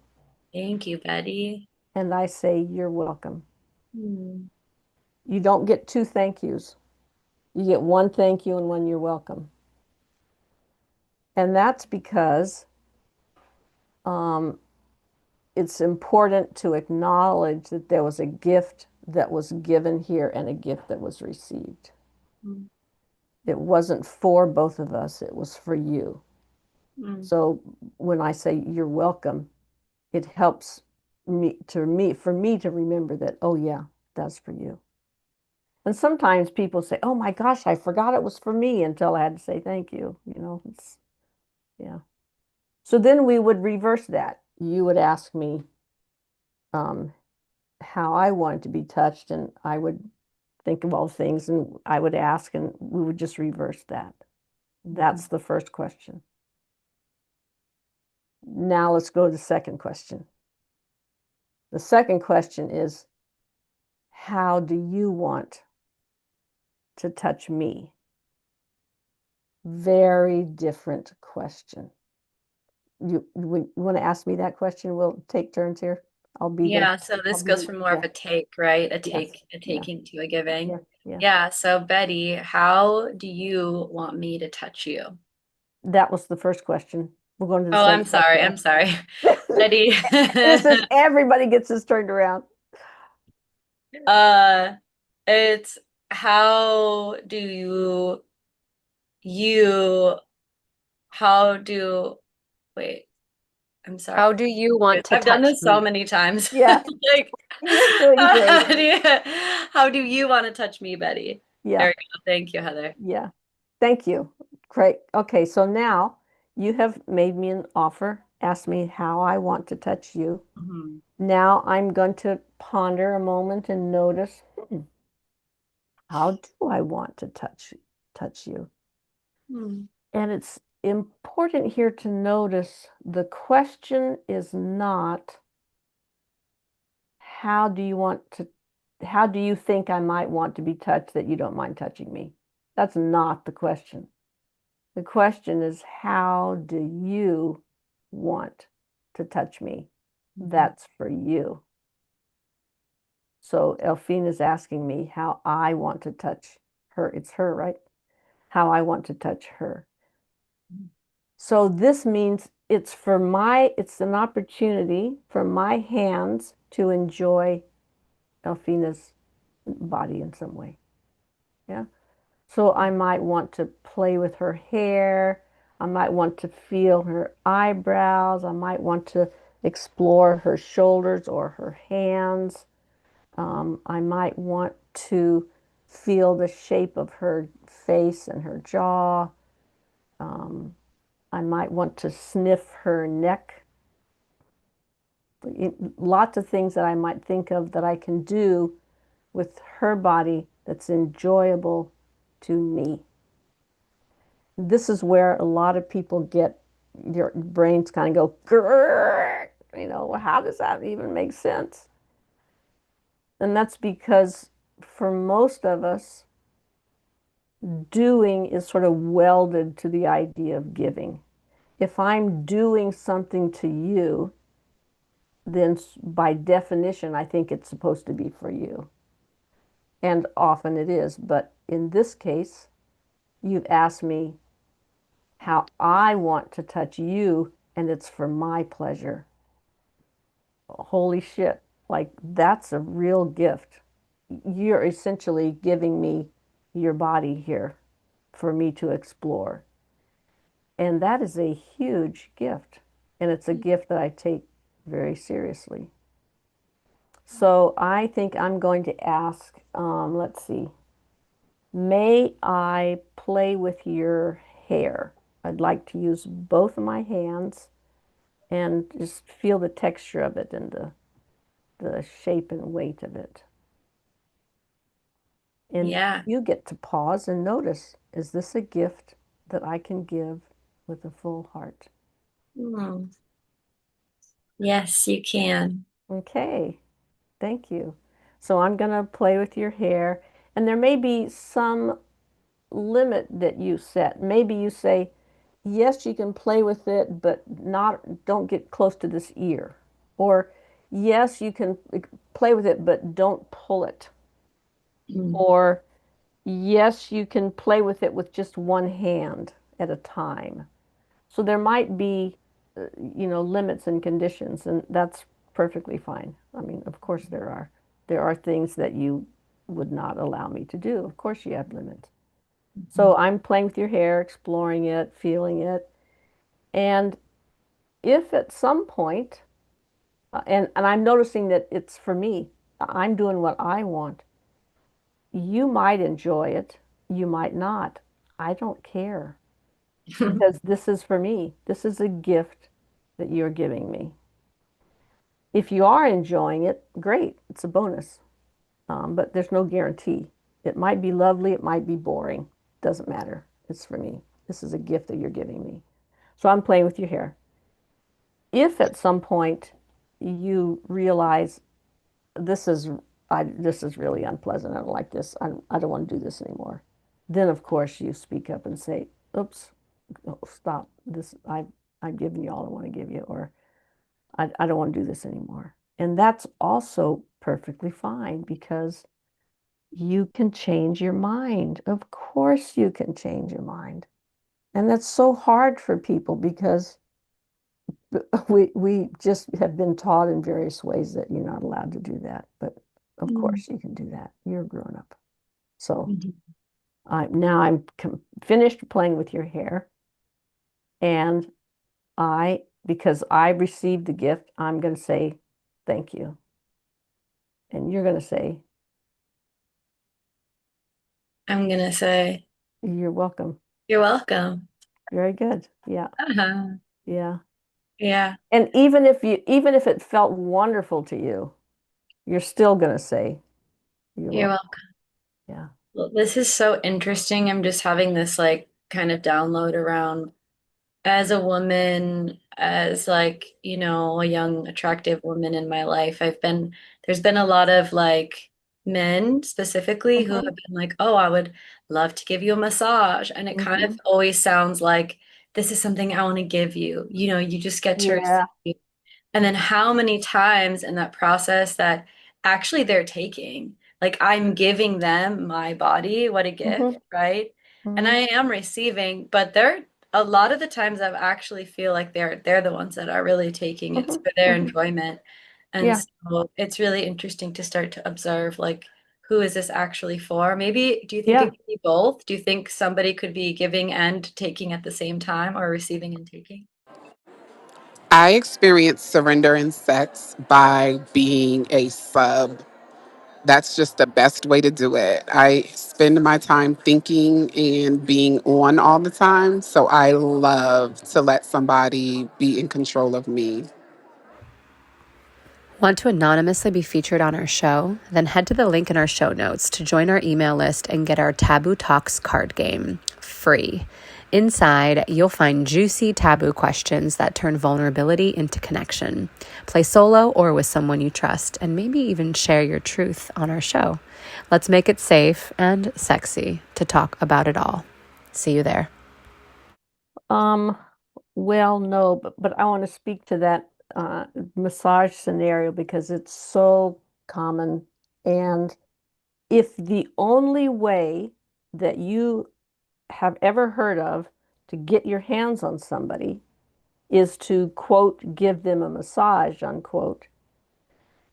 Speaker 3: thank you, Betty.
Speaker 1: and I say you're welcome.
Speaker 3: Hmm.
Speaker 1: You don't get two thank yous. You get one thank you and one you're welcome. And that's because um, it's important to acknowledge that there was a gift that was given here and a gift that was received.
Speaker 3: Hmm.
Speaker 1: It wasn't for both of us, it was for you.
Speaker 3: Hmm.
Speaker 1: So when I say you're welcome, it helps for me to remember that, oh yeah, that's for you. And sometimes people say, oh my gosh, I forgot it was for me until I had to say thank you. It's, yeah. So then we would reverse that. You would ask me um, how I wanted to be touched, and I would think of all things, and I would ask, and we would just reverse that. That's the first question. Now let's go to the second question. The second question is, how do you want to touch me? Very different question. You want to ask me that question? We'll take turns here. I'll be
Speaker 3: Yeah, so this goes from more
Speaker 1: yeah,
Speaker 3: of a take, right?
Speaker 1: yes,
Speaker 3: A
Speaker 1: yeah,
Speaker 3: taking to a giving.
Speaker 1: yeah, yeah.
Speaker 3: Yeah, so Betty, how do you want me to touch you?
Speaker 1: That was the first question. We're going to the
Speaker 3: Oh,
Speaker 1: second
Speaker 3: I'm sorry.
Speaker 1: question
Speaker 3: I'm sorry.
Speaker 1: now.
Speaker 3: Betty.
Speaker 1: This is everybody gets this turned around.
Speaker 3: Uh, it's how do you how do wait, I'm sorry.
Speaker 2: How do you want to
Speaker 3: I've done
Speaker 2: touch
Speaker 3: this so
Speaker 2: me?
Speaker 3: many times.
Speaker 1: Yeah,
Speaker 3: Like,
Speaker 1: you're doing great.
Speaker 3: how do you want to touch me, Betty? There
Speaker 1: Yeah,
Speaker 3: we go. Thank you, Heather.
Speaker 1: yeah. Thank you. Great. Okay, so now you have made me an offer, asked me how I want to touch you.
Speaker 3: Mhm.
Speaker 1: Now I'm going to ponder a moment and notice, how do I want to touch you?
Speaker 3: Hmm.
Speaker 1: And it's important here to notice the question is not how do you want to how do you think I might want to be touched that you don't mind touching me? That's not the question. The question is, how do you want to touch me? That's for you. So Elfine is asking me how I want to touch her. It's her, right? How I want to touch her. So this means it's an opportunity for my hands to enjoy Elfina's body in some way. Yeah. So I might want to play with her hair. I might want to feel her eyebrows. I might want to explore her shoulders or her hands. I might want to feel the shape of her face and her jaw. Um, I might want to sniff her neck. Lots of things that I might think of that I can do with her body that's enjoyable to me. This is where a lot of people get your brains kind of go, grrr, how does that even make sense? And that's because for most of us, doing is sort of welded to the idea of giving. If I'm doing something to you, then by definition, I think it's supposed to be for you. And often it is. But in this case, you've asked me how I want to touch you, and it's for my pleasure. Holy shit. Like, that's a real gift. You're essentially giving me your body here for me to explore. And that is a huge gift. And it's a gift that I take very seriously. So I think I'm going to ask, let's see, may I play with your hair? I'd like to use both of my hands and just feel the texture of it and the shape and weight of it. And
Speaker 3: Yeah.
Speaker 1: you get to pause and notice, is this a gift that I can give with a full heart?
Speaker 3: Hmm. Yes, you can.
Speaker 1: Okay, thank you. So I'm going to play with your hair, and there may be some limit that you set. Maybe you say, yes, you can play with it, but don't get close to this ear. Or yes, you can play with it, but don't pull it.
Speaker 3: Mm.
Speaker 1: Or yes, you can play with it with just one hand at a time. So there might be, limits and conditions, and that's perfectly fine. I mean, of course there are things that you would not allow me to do. Of course you have limits. So I'm playing with your hair, exploring it, feeling it. And if at some point, and I'm noticing that it's for me, I'm doing what I want. You might enjoy it, you might not. I don't care because this is for me. This is a gift that you're giving me. If you are enjoying it, great, it's a bonus. But there's no guarantee. It might be lovely, it might be boring. Doesn't matter. It's for me. This is a gift that you're giving me. So I'm playing with your hair. If at some point you realize this is this is really unpleasant, I don't like this, I don't want to do this anymore, then of course you speak up and say, oops, stop this. I've given you all I want to give you, or I don't want to do this anymore. And that's also perfectly fine because you can change your mind. Of course, you can change your mind. And that's so hard for people because we just have been taught in various ways that you're not allowed to do that. But of course, you can do that. You're a grown up. So now I'm finished playing with your hair. And because I received the gift, I'm going to say thank you. And you're going to say,
Speaker 3: I'm gonna say,
Speaker 1: you're welcome.
Speaker 3: you're welcome.
Speaker 1: Very good. Yeah.
Speaker 3: Uh-huh.
Speaker 1: Yeah.
Speaker 3: Yeah,
Speaker 1: And even if it felt wonderful to you, you're still going to say, you're
Speaker 3: you're
Speaker 1: welcome.
Speaker 3: welcome.
Speaker 1: Yeah.
Speaker 3: Well, this is so interesting. I'm just having this like kind of download around as a woman, as like, a young, attractive woman in my life. There's been a lot of like men specifically who have
Speaker 1: Mm-hmm.
Speaker 3: been like, oh, I would love to give you a massage. And it kind of
Speaker 1: Mm-hmm.
Speaker 3: always sounds like this is something I want to give you. You just get to
Speaker 1: Yeah.
Speaker 3: receive. And then how many times in that process that actually they're taking, like I'm giving them my body, what a gift,
Speaker 1: Mm-hmm.
Speaker 3: right? And
Speaker 1: Mm-hmm.
Speaker 3: I am receiving, but they're a lot of the times I actually feel like they're the ones that are really taking it
Speaker 1: Mm-hmm.
Speaker 3: for their
Speaker 1: Mm-hmm.
Speaker 3: enjoyment. And
Speaker 1: Yeah.
Speaker 3: so it's really interesting to start to observe like who is this actually for? Maybe do you think it
Speaker 1: Yeah.
Speaker 3: could be both? Do you think somebody could be giving and taking at the same time or receiving and taking?
Speaker 5: I experience surrender in sex by being a sub. That's just the best way to do it. I spend my time thinking and being on all the time. So I love to let somebody be in control of me.
Speaker 2: Want to anonymously be featured on our show? Then head to the link in our show notes to join our email list and get our Taboo Talks card game free. Inside, you'll find juicy taboo questions that turn vulnerability into connection. Play solo or with someone you trust, and maybe even share your truth on our show. Let's make it safe and sexy to talk about it all. See you there.
Speaker 1: Um, well, no, but I want to speak to that massage scenario because it's so common. And if the only way that you have ever heard of to get your hands on somebody is to, quote, give them a massage, unquote,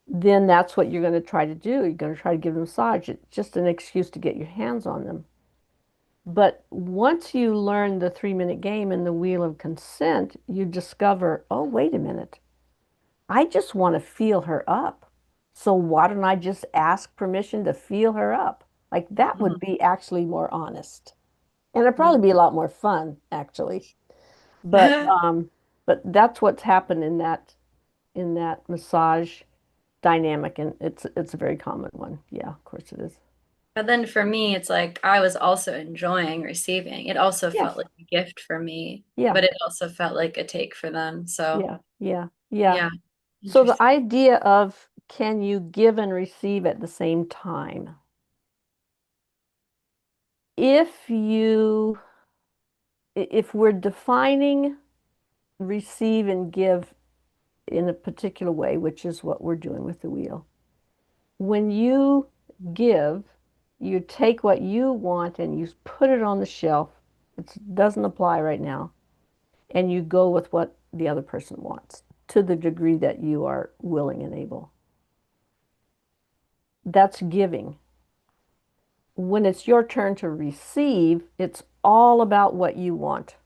Speaker 1: then that's what you're going to try to do. You're going to try to give them a massage. It's just an excuse to get your hands on them. But once you learn the 3 minute game and the wheel of consent, you discover, oh, wait a minute. I just want to feel her up. So why don't I just ask permission to feel her up? Like that would be actually more honest. And it'd probably be a lot more fun, actually. But that's what's happened in that massage dynamic, and it's a very common one. Yeah, of course it is.
Speaker 3: But then for me, it's like I was also enjoying receiving. It also felt
Speaker 1: Yes.
Speaker 3: like a gift for me,
Speaker 1: Yeah.
Speaker 3: but it also felt like a take for them. So,
Speaker 1: Yeah. Yeah. Yeah.
Speaker 3: yeah,
Speaker 1: So the
Speaker 3: interesting.
Speaker 1: idea of can you give and receive at the same time? If you if we're defining receive and give in a particular way, which is what we're doing with the wheel, when you give, you take what you want and you put it on the shelf. It doesn't apply right now. And you go with what the other person wants to the degree that you are willing and able. That's giving. When it's your turn to receive, it's all about what you want.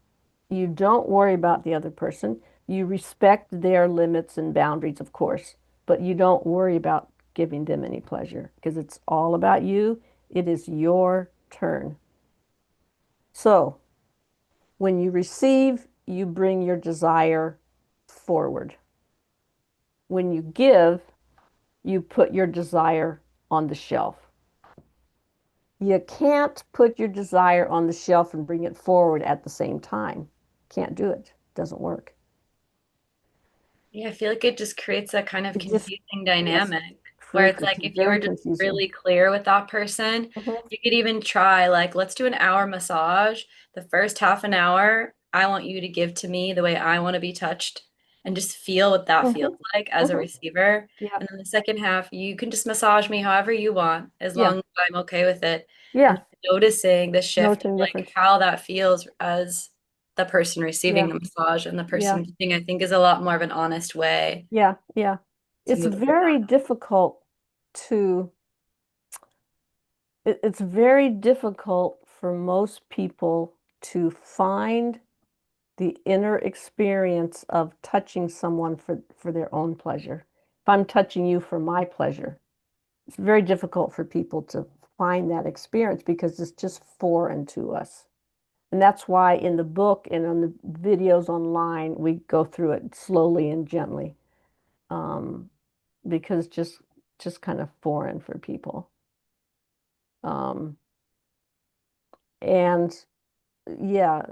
Speaker 1: You don't worry about the other person. You respect their limits and boundaries, of course, but you don't worry about giving them any pleasure because it's all about you. It is your turn. So when you receive, you bring your desire forward. When you give, you put your desire on the shelf. You can't put your desire on the shelf and bring it forward at the same time. Can't do it. Doesn't work.
Speaker 3: Yeah, I feel like it just creates a kind of
Speaker 1: It just,
Speaker 3: confusing
Speaker 1: yes,
Speaker 3: dynamic where it's
Speaker 1: it's
Speaker 3: like if you were
Speaker 1: very
Speaker 3: just
Speaker 1: confusing.
Speaker 3: really clear with that person,
Speaker 1: Mhm.
Speaker 3: you could even try like, let's do an hour massage. The first half an hour, I want you to give to me the way I want to be touched and just feel what that feels
Speaker 1: Mhm.
Speaker 3: like as a
Speaker 1: Mhm.
Speaker 3: receiver.
Speaker 1: Yeah.
Speaker 3: And then the second half, you can just massage me however you want, as
Speaker 1: Yeah.
Speaker 3: long as I'm okay with it. And
Speaker 1: Yeah.
Speaker 3: noticing the shift of
Speaker 1: Noticing the
Speaker 3: like
Speaker 1: difference.
Speaker 3: how that feels as the person receiving
Speaker 1: Yeah.
Speaker 3: the massage and the
Speaker 1: Yeah.
Speaker 3: person giving, I think is a lot more of an honest way
Speaker 1: Yeah. Yeah.
Speaker 3: to
Speaker 1: It's
Speaker 3: move through
Speaker 1: very
Speaker 3: that.
Speaker 1: difficult to, it's very difficult for most people to find the inner experience of touching someone for their own pleasure. If I'm touching you for my pleasure, it's very difficult for people to find that experience because it's just foreign to us. And that's why in the book and on the videos online, we go through it slowly and gently, um, because just kind of foreign for people. Um, and yeah,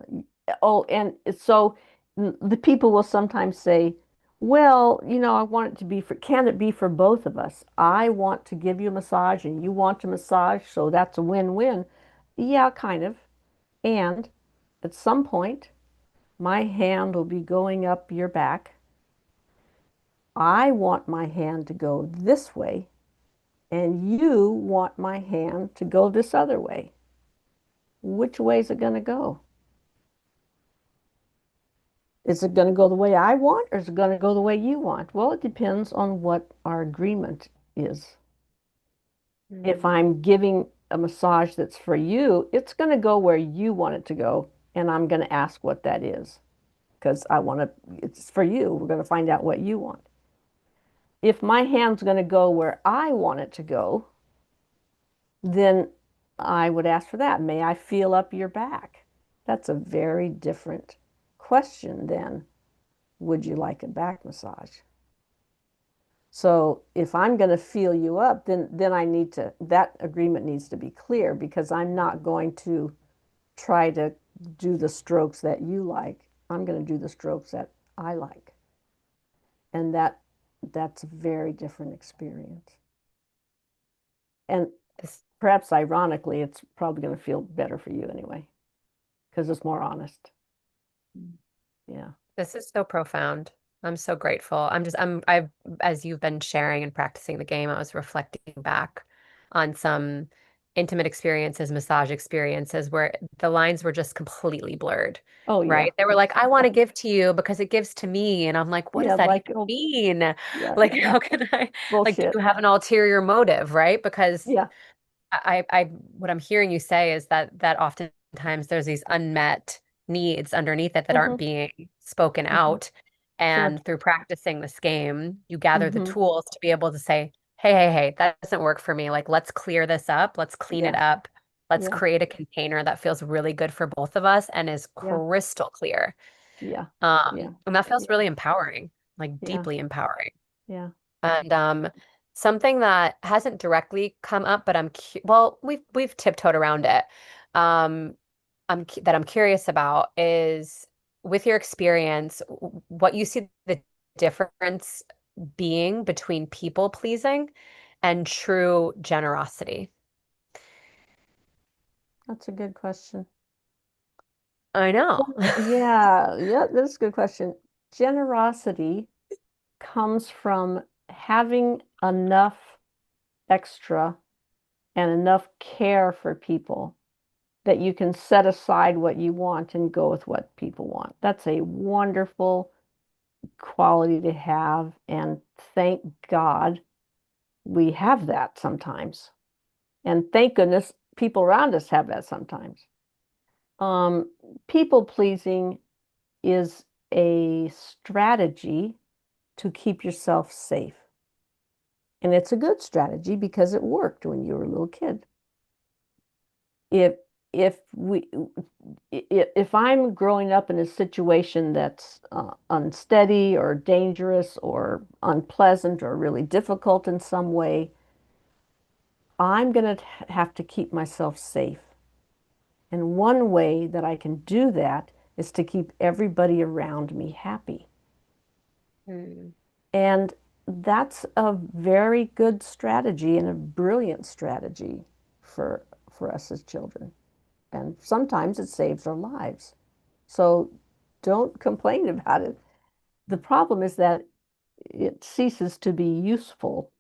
Speaker 1: oh, and so the people will sometimes say, well, I want it to be can it be for both of us? I want to give you a massage and you want a massage, so that's a win-win. Yeah, kind of. And at some point, my hand will be going up your back. I want my hand to go this way, and you want my hand to go this other way. Which way is it going to go? Is it going to go the way I want, or is it going to go the way you want? Well, it depends on what our agreement is. If
Speaker 2: Mm.
Speaker 1: I'm giving a massage that's for you, it's going to go where you want it to go, and I'm going to ask what that is because it's for you. We're going to find out what you want. If my hand's going to go where I want it to go, then I would ask for that. May I feel up your back? That's a very different question than would you like a back massage? So if I'm going to feel you up, then that agreement needs to be clear because I'm not going to try to do the strokes that you like. I'm going to do the strokes that I like. And that's a very different experience. And
Speaker 2: This
Speaker 1: perhaps ironically, it's probably going to feel better for you anyway because it's more honest. Yeah.
Speaker 2: this is so profound. I'm so grateful. I've, as you've been sharing and practicing the game, I was reflecting back on some intimate experiences, massage experiences where the lines were just completely blurred,
Speaker 1: Oh yeah.
Speaker 2: right? They were like, I want to give to you because it gives to me. And I'm like, what
Speaker 1: Yeah,
Speaker 2: does that
Speaker 1: like
Speaker 2: even
Speaker 1: oh
Speaker 2: mean?
Speaker 1: yeah,
Speaker 2: Like, how can I, like, do
Speaker 1: bullshit.
Speaker 2: you have an ulterior motive, right? Because
Speaker 1: Yeah.
Speaker 2: what I'm hearing you say is that oftentimes there's these unmet needs underneath it that aren't
Speaker 1: Hmm.
Speaker 2: being spoken
Speaker 1: Hmm.
Speaker 2: out.
Speaker 1: Sure.
Speaker 2: And through practicing this game, you gather the
Speaker 1: Hmm.
Speaker 2: tools to be able to say, hey, that doesn't work for me. Like, let's clear this up. Let's clean it
Speaker 1: Yeah.
Speaker 2: up. Let's
Speaker 1: Yeah.
Speaker 2: create a container that feels really good for both of us and is
Speaker 1: Yeah.
Speaker 2: crystal clear.
Speaker 1: Yeah. Yeah.
Speaker 2: And that feels
Speaker 1: Yeah.
Speaker 2: really empowering, like
Speaker 1: Yeah.
Speaker 2: deeply empowering.
Speaker 1: Yeah.
Speaker 2: And something that hasn't directly come up, but well, we've tiptoed around it. Um, that I'm curious about is with your experience, what you see the difference being between people pleasing and true generosity.
Speaker 1: That's a good question.
Speaker 2: I know.
Speaker 1: Yeah. Yeah. That's a good question. Generosity comes from having enough extra and enough care for people that you can set aside what you want and go with what people want. That's a wonderful quality to have. And thank God we have that sometimes. And thank goodness people around us have that sometimes. Um, People pleasing is a strategy to keep yourself safe. And it's a good strategy because it worked when you were a little kid. If if I'm growing up in a situation that's unsteady or dangerous or unpleasant or really difficult in some way, I'm going to have to keep myself safe. And one way that I can do that is to keep everybody around me happy.
Speaker 2: Mm.
Speaker 1: And that's a very good strategy and a brilliant strategy for us as children. And sometimes it saves our lives. So don't complain about it. The problem is that it ceases to be useful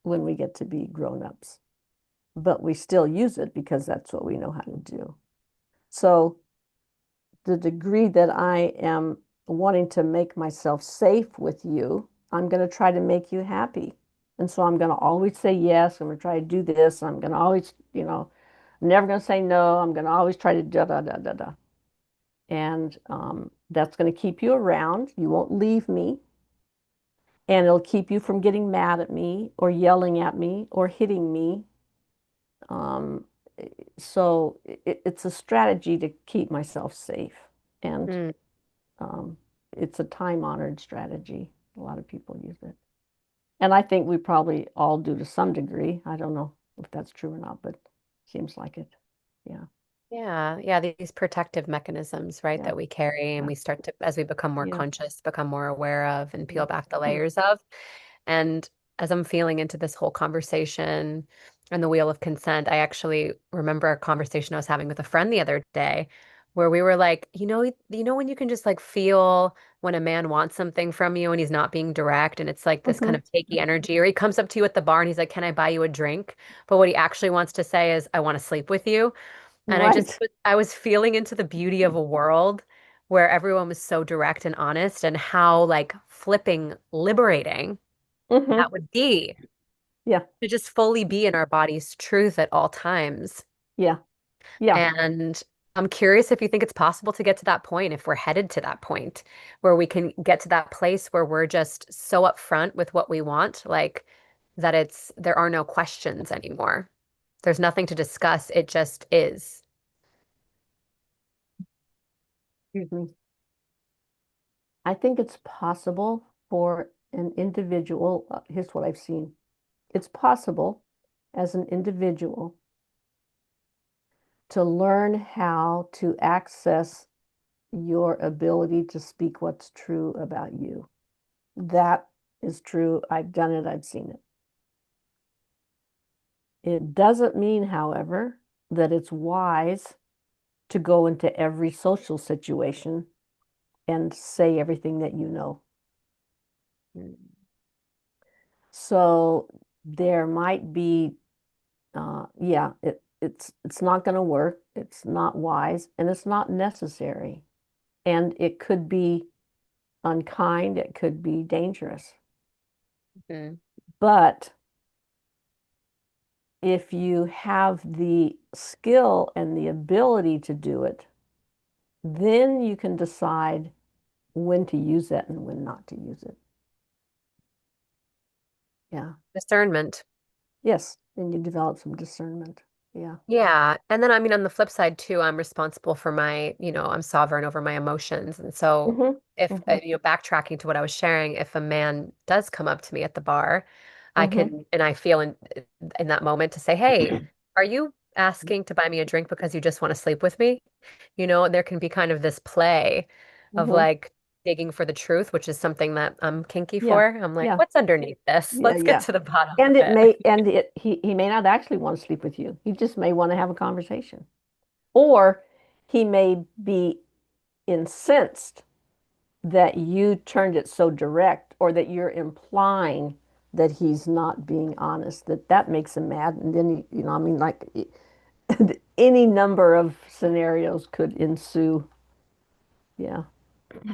Speaker 1: when we get to be grown-ups, but we still use it because that's what we know how to do. So the degree that I am wanting to make myself safe with you, I'm going to try to make you happy. And so I'm going to always say yes. I'm going to try to do this. I'm going to always, I'm never going to say no. I'm going to always try to da da da da da. And that's going to keep you around. You won't leave me. And it'll keep you from getting mad at me or yelling at me or hitting me. Um, so it's a strategy to keep myself safe. And
Speaker 2: Mm.
Speaker 1: um, it's a time-honored strategy. A lot of people use it. And I think we probably all do to some degree. I don't know if that's true or not, but seems like it. Yeah,
Speaker 2: Yeah, yeah, these protective mechanisms, right,
Speaker 1: yeah,
Speaker 2: that we carry and
Speaker 1: yeah,
Speaker 2: we start to, as we become more
Speaker 1: yeah,
Speaker 2: conscious, become more aware of and
Speaker 1: yeah.
Speaker 2: peel back the layers of. And as I'm feeling into this whole conversation and the wheel of consent, I actually remember a conversation I was having with a friend the other day where we were like, when you can just like feel when a man wants something from you and he's not being direct and it's like this kind
Speaker 1: Hmm.
Speaker 2: of takey energy, or he comes up to you at the bar and he's like, "Can I buy you a drink?" But what he actually wants to say is, "I want to sleep with you." And
Speaker 1: Right.
Speaker 2: I was feeling into the beauty of a world where everyone was so direct and honest and how like flipping liberating
Speaker 1: Hmm.
Speaker 2: that would be
Speaker 1: Yeah,
Speaker 2: to just fully be in our body's truth at all times.
Speaker 1: yeah, yeah.
Speaker 2: And I'm curious if you think it's possible to get to that point, if we're headed to that point where we can get to that place where we're just so upfront with what we want, like that there are no questions anymore. There's nothing to discuss. It just is.
Speaker 1: Excuse me. I think it's possible for an individual. Here's what I've seen. It's possible as an individual to learn how to access your ability to speak what's true about you. That is true. I've done it, I've seen it. It doesn't mean, however, that it's wise to go into every social situation and say everything that you know. So there might be, yeah, it's not going to work. It's not wise, and it's not necessary. And it could be unkind. It could be dangerous.
Speaker 2: Mhm.
Speaker 1: But if you have the skill and the ability to do it, then you can decide when to use it and when not to use it. Yeah.
Speaker 2: Discernment.
Speaker 1: Yes. And you develop some discernment. Yeah.
Speaker 2: Yeah. And then, I mean, on the flip side, too, I'm responsible for I'm sovereign over my emotions. And so,
Speaker 1: Hmm.
Speaker 2: if,
Speaker 1: Hmm.
Speaker 2: backtracking to what I was sharing, if a man does come up to me at the bar, I
Speaker 1: Hmm.
Speaker 2: can, and I feel in that moment to say, "Hey, are you asking to buy me a drink because you just want to sleep with me?" And there can be kind of this play of
Speaker 1: Hmm.
Speaker 2: like digging for the truth, which is something that I'm kinky
Speaker 1: Yeah.
Speaker 2: for. I'm like,
Speaker 1: Yeah.
Speaker 2: what's underneath this?
Speaker 1: Yeah.
Speaker 2: Let's get
Speaker 1: Yeah.
Speaker 2: to the bottom of
Speaker 1: And it
Speaker 2: it.
Speaker 1: may, and it, he may not actually want to sleep with you. He just may want to have a conversation. Or he may be incensed that you turned it so direct or that you're implying that he's not being honest, that makes him mad. And then, I mean, like any number of scenarios could ensue. Yeah.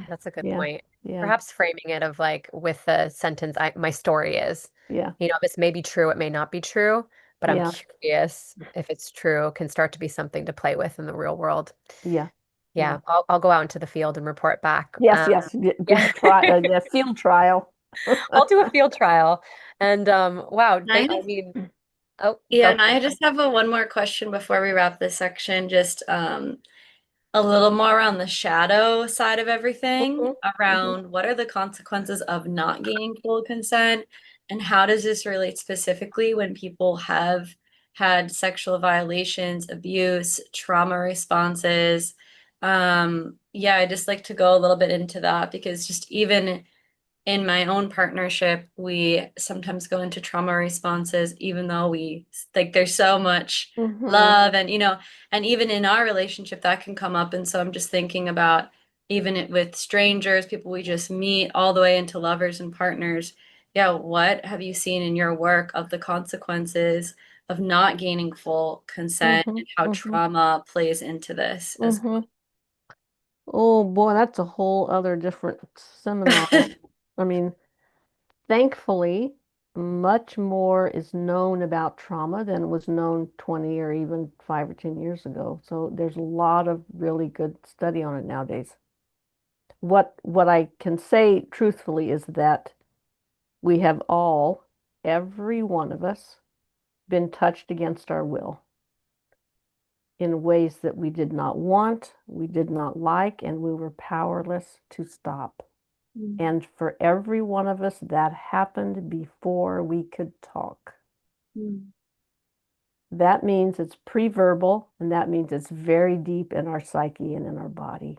Speaker 2: That's a good
Speaker 1: Yeah.
Speaker 2: point.
Speaker 1: Yeah.
Speaker 2: Perhaps framing it of like with the sentence, my story is,
Speaker 1: Yeah.
Speaker 2: this may be true, it may not be true, but I'm
Speaker 1: Yeah.
Speaker 2: curious if it's true, can start to be something to play with in the real world.
Speaker 1: Yeah. Yeah.
Speaker 2: Yeah, I'll go out into the field and report back.
Speaker 1: Yes. Yes.
Speaker 2: Yeah,
Speaker 1: Good try. Yeah. Field trial.
Speaker 2: I'll do a field trial. And wow,
Speaker 3: Nice.
Speaker 2: I mean, Oh,
Speaker 3: Yeah,
Speaker 2: go
Speaker 3: and
Speaker 2: for
Speaker 3: I
Speaker 2: it.
Speaker 3: just have one more question before we wrap this section. Just a little more on the shadow side of everything,
Speaker 1: Mhm, mhm,
Speaker 3: around what are the consequences of not gaining full consent, and how does this relate specifically when people have had sexual violations, abuse, trauma responses? Yeah, I just like to go a little bit into that because just even in my own partnership, we sometimes go into trauma responses, even though we like there's so much
Speaker 1: mhm,
Speaker 3: love and and even in our relationship that can come up. And so I'm just thinking about even with strangers, people we just meet, all the way into lovers and partners. Yeah, what have you seen in your work of the consequences of not gaining full consent
Speaker 1: mhm,
Speaker 3: and how
Speaker 1: mhm,
Speaker 3: trauma plays into this as
Speaker 1: mhm. Oh boy, that's a whole other different seminar.
Speaker 3: well?
Speaker 1: I mean, thankfully, much more is known about trauma than was known 20 or even 5 or 10 years ago. So there's a lot of really good study on it nowadays. What I can say truthfully is that we have all, every one of us, been touched against our will in ways that we did not want, we did not like, and we were powerless to stop.
Speaker 3: Mm,
Speaker 1: And for every one of us, that happened before we could talk.
Speaker 3: mm,
Speaker 1: That means it's pre-verbal, and that means it's very deep in our psyche and in our body.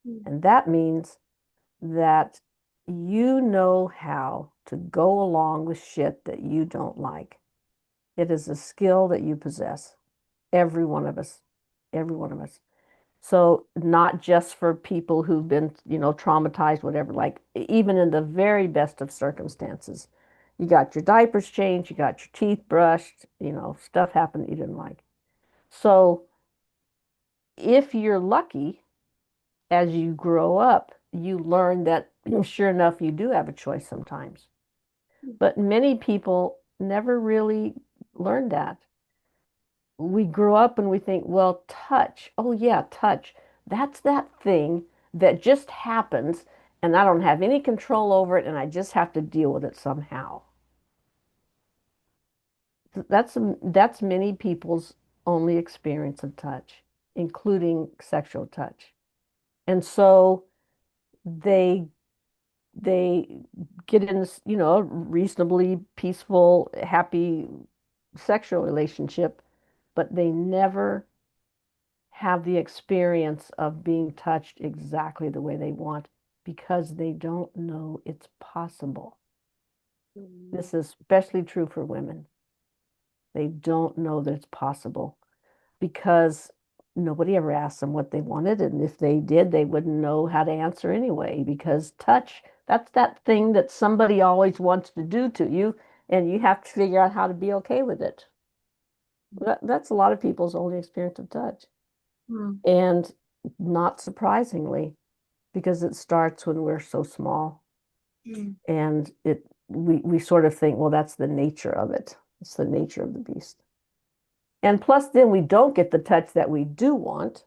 Speaker 3: mm,
Speaker 1: And that means that you know how to go along with shit that you don't like. It is a skill that you possess, every one of us, every one of us. So not just for people who've been, traumatized, whatever, like even in the very best of circumstances, you got your diapers changed, you got your teeth brushed, stuff happened that you didn't like. So if you're lucky, as you grow up, you learn that sure enough, you do have a choice sometimes. But many people never really learned that. We grow up and we think, well, touch. Oh, yeah, touch. That's that thing that just happens and I don't have any control over it and I just have to deal with it somehow. That's many people's only experience of touch, including sexual touch. And so they they get in this, reasonably peaceful, happy sexual relationship, but they never have the experience of being touched exactly the way they want because they don't know it's possible.
Speaker 2: Mm.
Speaker 1: This is especially true for women. They don't know that it's possible because nobody ever asked them what they wanted. And if they did, they wouldn't know how to answer anyway because touch, that's that thing that somebody always wants to do to you. And you have to figure out how to be okay with it. That's a lot of people's only experience of touch.
Speaker 3: mm,
Speaker 1: And not surprisingly, because it starts when we're so small
Speaker 3: mm,
Speaker 1: and we sort of think, well, that's the nature of it. It's the nature of the beast. And plus then we don't get the touch that we do want.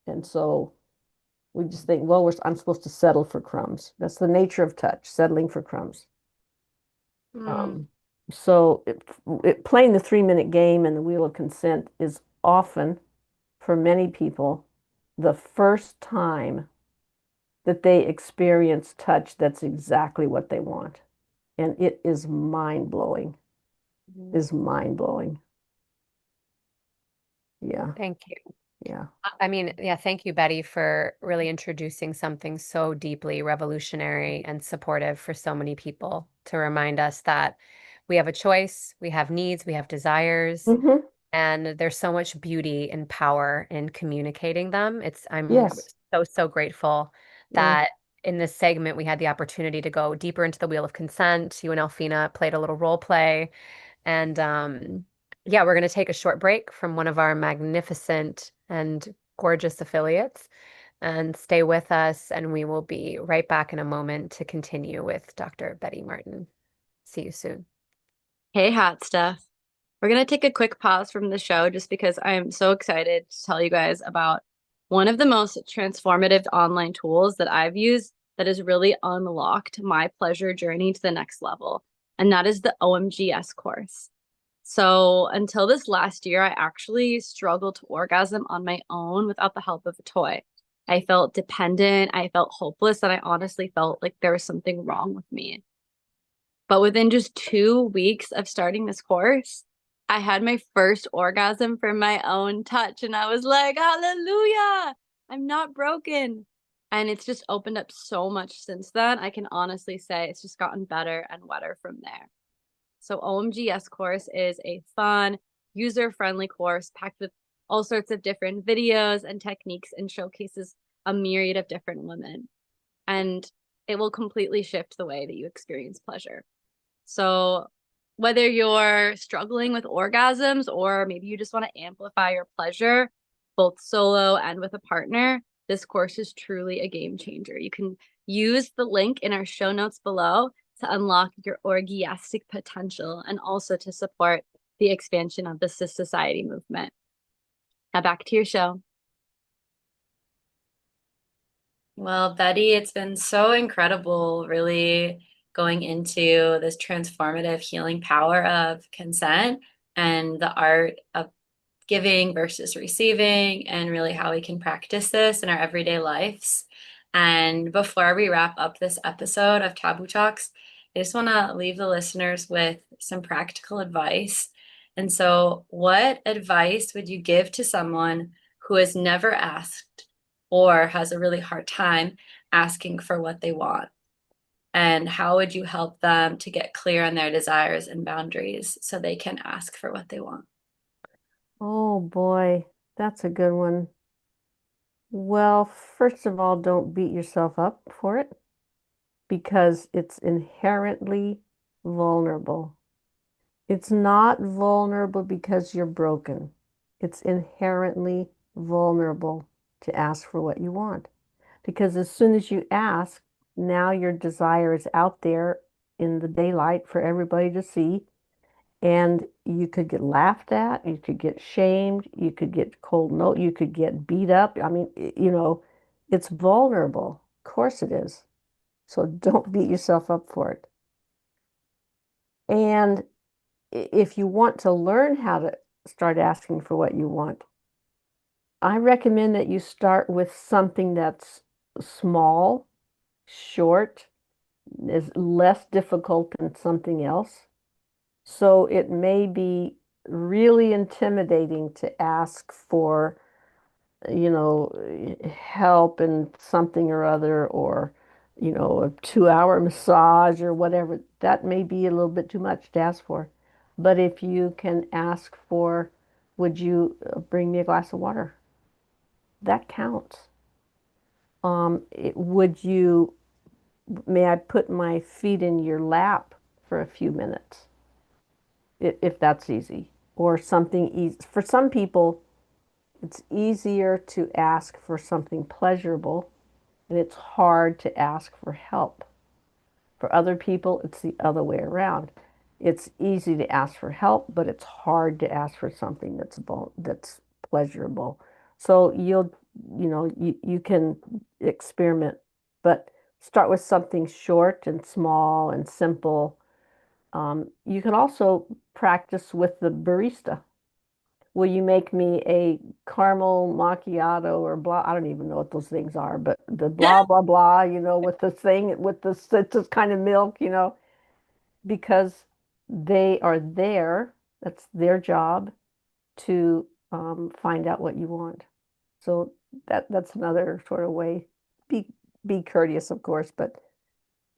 Speaker 1: And so we just think, well, I'm supposed to settle for crumbs. That's the nature of touch, settling for crumbs.
Speaker 3: mm,
Speaker 1: Um, so playing the 3-minute game and the wheel of consent is often, for many people, the first time that they experience touch that's exactly what they want. And it is mind blowing,
Speaker 2: Mhm.
Speaker 1: is mind blowing. Yeah,
Speaker 2: Thank you.
Speaker 1: yeah.
Speaker 2: I mean, yeah, thank you, Betty, for really introducing something so deeply revolutionary and supportive for so many people to remind us that we have a choice, we have needs, we have desires,
Speaker 1: Hmm.
Speaker 2: and there's so much beauty and power in communicating them. I'm
Speaker 1: Yes.
Speaker 2: so, so grateful
Speaker 1: Yeah.
Speaker 2: that in this segment we had the opportunity to go deeper into the wheel of consent. You and Elfina played a little role play. And yeah, we're going to take a short break from one of our magnificent and gorgeous affiliates and stay with us. And we will be right back in a moment to continue with Dr. Betty Martin. See you soon.
Speaker 3: Hey, hot stuff. We're going to take a quick pause from the show just because I am so excited to tell you guys about one of the most transformative online tools that I've used that has really unlocked my pleasure journey to the next level. And that is the OMGS course.
Speaker 6: So until this last year, I actually struggled to orgasm on my own without the help of a toy. I felt dependent, I felt hopeless, and I honestly felt like there was something wrong with me. But within just 2 weeks of starting this course, I had my first orgasm from my own touch. And I was like, hallelujah, I'm not broken. And it's just opened up so much since then. I can honestly say it's just gotten better and wetter from there. So OMGS course is a fun, user-friendly course packed with all sorts of different videos and techniques and showcases a myriad of different women. And it will completely shift the way that you experience pleasure. So whether you're struggling with orgasms or maybe you just want to amplify your pleasure, both solo and with a partner, this course is truly a game changer. You can use the link in our show notes below to unlock your orgiastic potential and also to support the expansion of the SISociety movement. Now back to your show.
Speaker 3: Well, Betty, it's been so incredible really going into this transformative healing power of consent and the art of giving versus receiving, and really how we can practice this in our everyday lives. And before we wrap up this episode of Taboo Talks, I just want to leave the listeners with some practical advice. And so, what advice would you give to someone who has never asked or has a really hard time asking for what they want? And how would you help them to get clear on their desires and boundaries so they can ask for what they want?
Speaker 1: Oh boy, that's a good one. Well, first of all, don't beat yourself up for it because it's inherently vulnerable. It's not vulnerable because you're broken. It's inherently vulnerable to ask for what you want. Because as soon as you ask, now your desire is out there in the daylight for everybody to see. And you could get laughed at, you could get shamed, you could get cold note, you could get beat up. I mean, it's vulnerable. Of course it is. So don't beat yourself up for it. And if you want to learn how to start asking for what you want, I recommend that you start with something that's small, short, is less difficult than something else. So it may be really intimidating to ask for, help in something or other, or, a 2-hour massage or whatever. That may be a little bit too much to ask for. But if you can ask for, would you bring me a glass of water? That counts. May I put my feet in your lap for a few minutes? If that's easy, or something easy. For some people, it's easier to ask for something pleasurable, and it's hard to ask for help. For other people, it's the other way around. It's easy to ask for help, but it's hard to ask for something that's pleasurable. So you can experiment, but start with something short and small and simple. You can also practice with the barista. Will you make me a caramel macchiato or blah? I don't even know what those things are, but the blah, blah, blah, with the thing, with the citrus kind of milk, because they are there. That's their job to find out what you want. So that's another sort of way. Be be courteous, of course, but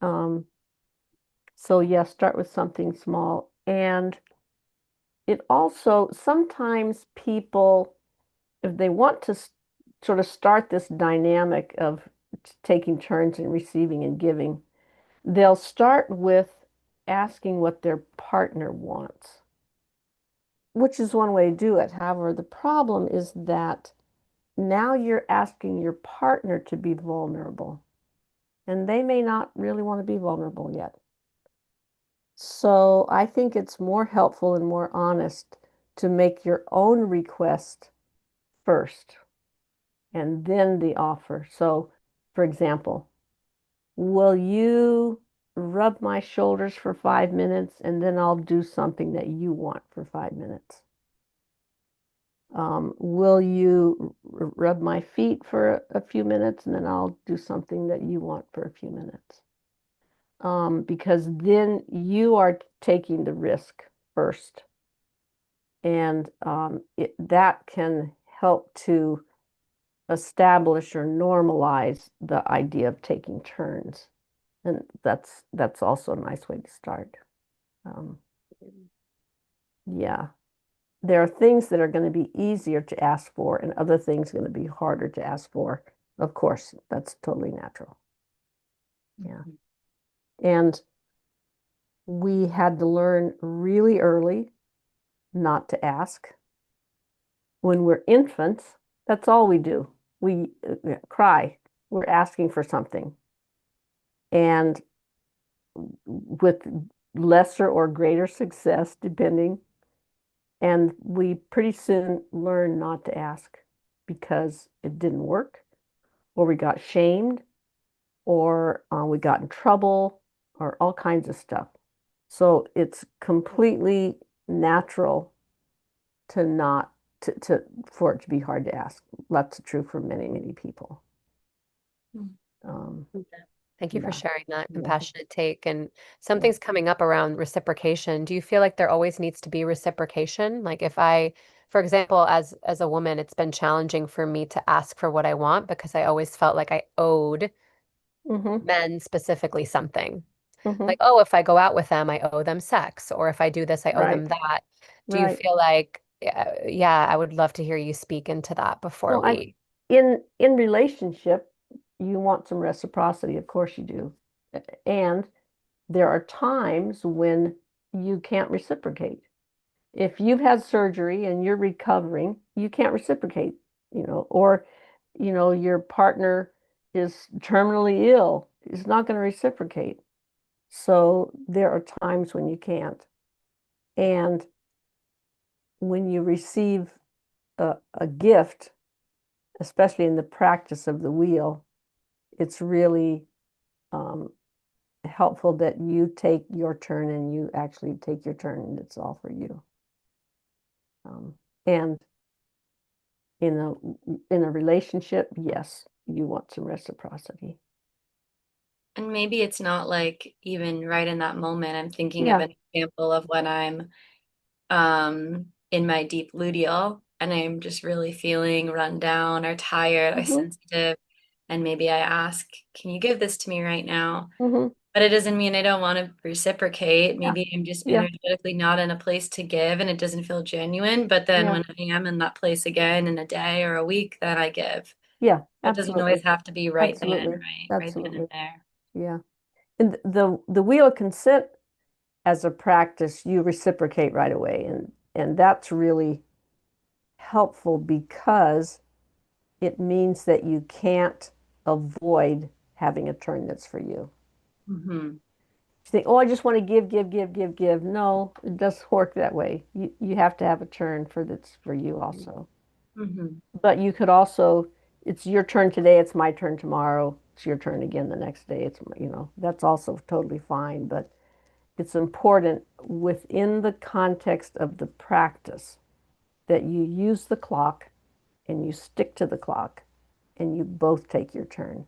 Speaker 1: um, so yes, start with something small. And it also, sometimes people, if they want to sort of start this dynamic of taking turns in receiving and giving, they'll start with asking what their partner wants, which is one way to do it. However, the problem is that now you're asking your partner to be vulnerable, and they may not really want to be vulnerable yet. So I think it's more helpful and more honest to make your own request first and then the offer. So, for example, will you rub my shoulders for 5 minutes and then I'll do something that you want for 5 minutes? Will you rub my feet for a few minutes and then I'll do something that you want for a few minutes? Because then you are taking the risk first. And that can help to establish or normalize the idea of taking turns. And that's also a nice way to start. Um, yeah. There are things that are going to be easier to ask for and other things going to be harder to ask for. Of course, that's totally natural. Yeah. And we had to learn really early not to ask. When we're infants, that's all we do. We cry. We're asking for something. And with lesser or greater success, depending. And we pretty soon learn not to ask because it didn't work, or we got shamed, or we got in trouble, or all kinds of stuff. So it's completely natural to not for it to be hard to ask. That's true for many, many people. Um,
Speaker 2: Thank you for
Speaker 1: yeah,
Speaker 2: sharing that
Speaker 1: yeah.
Speaker 2: compassionate take. And something's coming up around reciprocation. Do you feel like there always needs to be reciprocation? Like if I, for example, as a woman, it's been challenging for me to ask for what I want because I always felt like I owed
Speaker 1: Mm-hmm,
Speaker 2: men specifically something.
Speaker 1: mm-hmm.
Speaker 2: Like, oh, if I go out with them, I owe them sex, or if I do this, I owe them
Speaker 1: Right,
Speaker 2: that. Do you
Speaker 1: right.
Speaker 2: feel like, yeah, I would love to hear you speak into that before
Speaker 1: Well,
Speaker 2: we.
Speaker 1: in relationship, you want some reciprocity, of course you do. And there are times when you can't reciprocate. If you've had surgery and you're recovering, you can't reciprocate, or your partner is terminally ill, is not going to reciprocate. So there are times when you can't. And when you receive a gift, especially in the practice of the wheel, it's really um, helpful that you take your turn and you actually take your turn and it's all for you. And in a relationship, yes, you want some reciprocity.
Speaker 3: And maybe it's not like even right in that moment. I'm thinking of
Speaker 1: Yeah.
Speaker 3: an example of when I'm in my deep luteal and I'm just really feeling run down or tired or
Speaker 1: Hmm.
Speaker 3: sensitive. And maybe I ask, can you give this to me right now?
Speaker 1: Hmm.
Speaker 3: But it doesn't mean I don't want to reciprocate.
Speaker 1: Yeah.
Speaker 3: Maybe I'm just
Speaker 1: Yeah.
Speaker 3: energetically not in a place to give and it doesn't feel genuine. But then
Speaker 1: Yeah.
Speaker 3: when I am in that place again in a day or a week, then I give.
Speaker 1: Yeah.
Speaker 3: It doesn't always
Speaker 1: Absolutely.
Speaker 3: have to be right then,
Speaker 1: Absolutely.
Speaker 3: right? Right then and
Speaker 1: Absolutely.
Speaker 3: there.
Speaker 1: Yeah. And the wheel of consent as a practice, you reciprocate right away. And that's really helpful because it means that you can't avoid having a turn that's for you.
Speaker 3: Mm-hmm.
Speaker 1: You think, oh, I just want to give, give, give, give, give. No, it doesn't work that way. You have to have a turn that's for you also.
Speaker 3: Mm-hmm.
Speaker 1: But you could also, it's your turn today, it's my turn tomorrow, it's your turn again the next day. That's also totally fine. But it's important within the context of the practice that you use the clock and you stick to the clock and you both take your turn.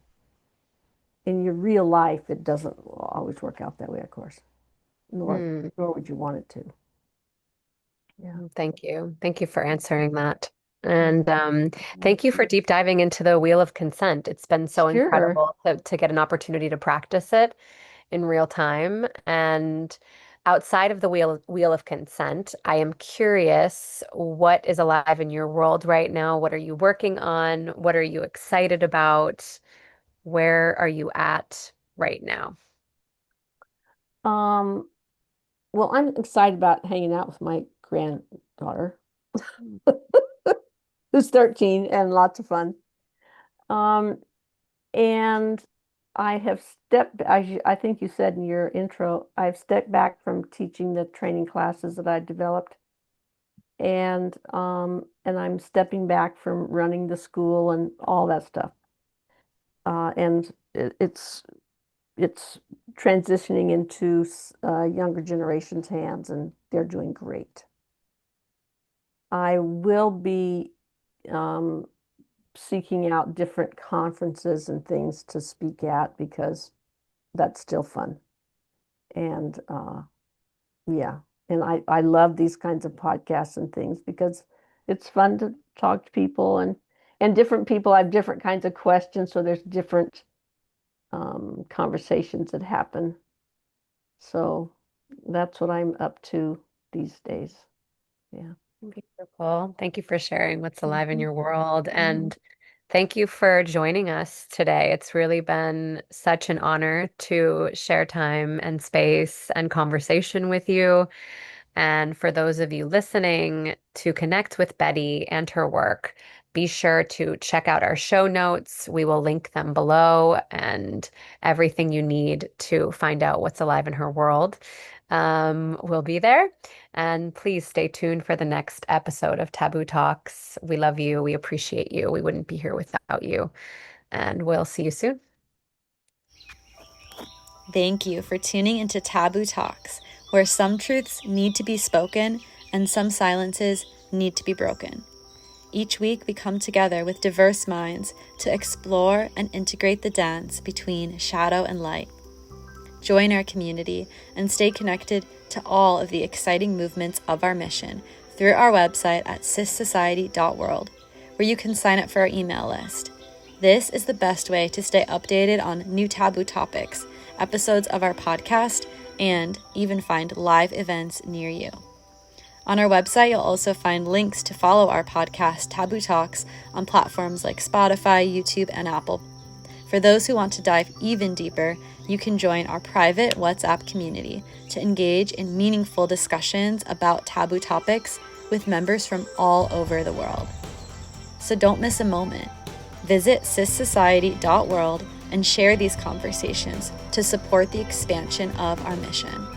Speaker 1: In your real life, it doesn't always work out that way, of course, nor
Speaker 2: Hmm.
Speaker 1: nor would you want it to. Yeah.
Speaker 2: Thank you. Thank you for answering that. And
Speaker 1: Mhm.
Speaker 2: thank you for deep diving into the wheel of consent. It's been so
Speaker 1: Sure.
Speaker 2: incredible to get an opportunity to practice it in real time. And outside of the wheel of consent, I am curious what is alive in your world right now? What are you working on? What are you excited about? Where are you at right now?
Speaker 1: Um, well, I'm excited about hanging out with my granddaughter, who's 13 and lots of fun. Um, and I think you said in your intro, I've stepped back from teaching the training classes that I developed. And I'm stepping back from running the school and all that stuff. And it's transitioning into younger generation's hands, and they're doing great. I will be seeking out different conferences and things to speak at because that's still fun. And yeah, and I love these kinds of podcasts and things because it's fun to talk to people, and different people have different kinds of questions, so there's different conversations that happen. So that's what I'm up to these days. Yeah.
Speaker 2: Beautiful. Thank you for sharing what's alive in
Speaker 1: Mhm.
Speaker 2: your world. And thank you for joining us today. It's really been such an honor to share time and space and conversation with you. And for those of you listening, to connect with Betty and her work, be sure to check out our show notes. We will link them below and everything you need to find out what's alive in her world will be there. And please stay tuned for the next episode of Taboo Talks. We love you. We appreciate you. We wouldn't be here without you. And we'll see you soon.
Speaker 4: Thank you for tuning into Taboo Talks, where some truths need to be spoken and some silences need to be broken. Each week we come together with diverse minds to explore and integrate the dance between shadow and light. Join our community and stay connected to all of the exciting movements of our mission through our website at SISociety.world, where you can sign up for our email list. This is the best way to stay updated on new taboo topics, episodes of our podcast, and even find live events near you. On our website, you'll also find links to follow our podcast, Taboo Talks, on platforms like Spotify, YouTube, and Apple. For those who want to dive even deeper, you can join our private WhatsApp community to engage in meaningful discussions about taboo topics with members from all over the world. So don't miss a moment. Visit SISociety.world and share these conversations to support the expansion of our mission.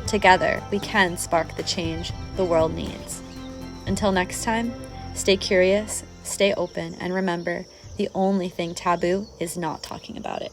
Speaker 4: Together, we can spark the change the world needs. Until next time, stay curious, stay open, and remember, the only thing taboo is not talking about it.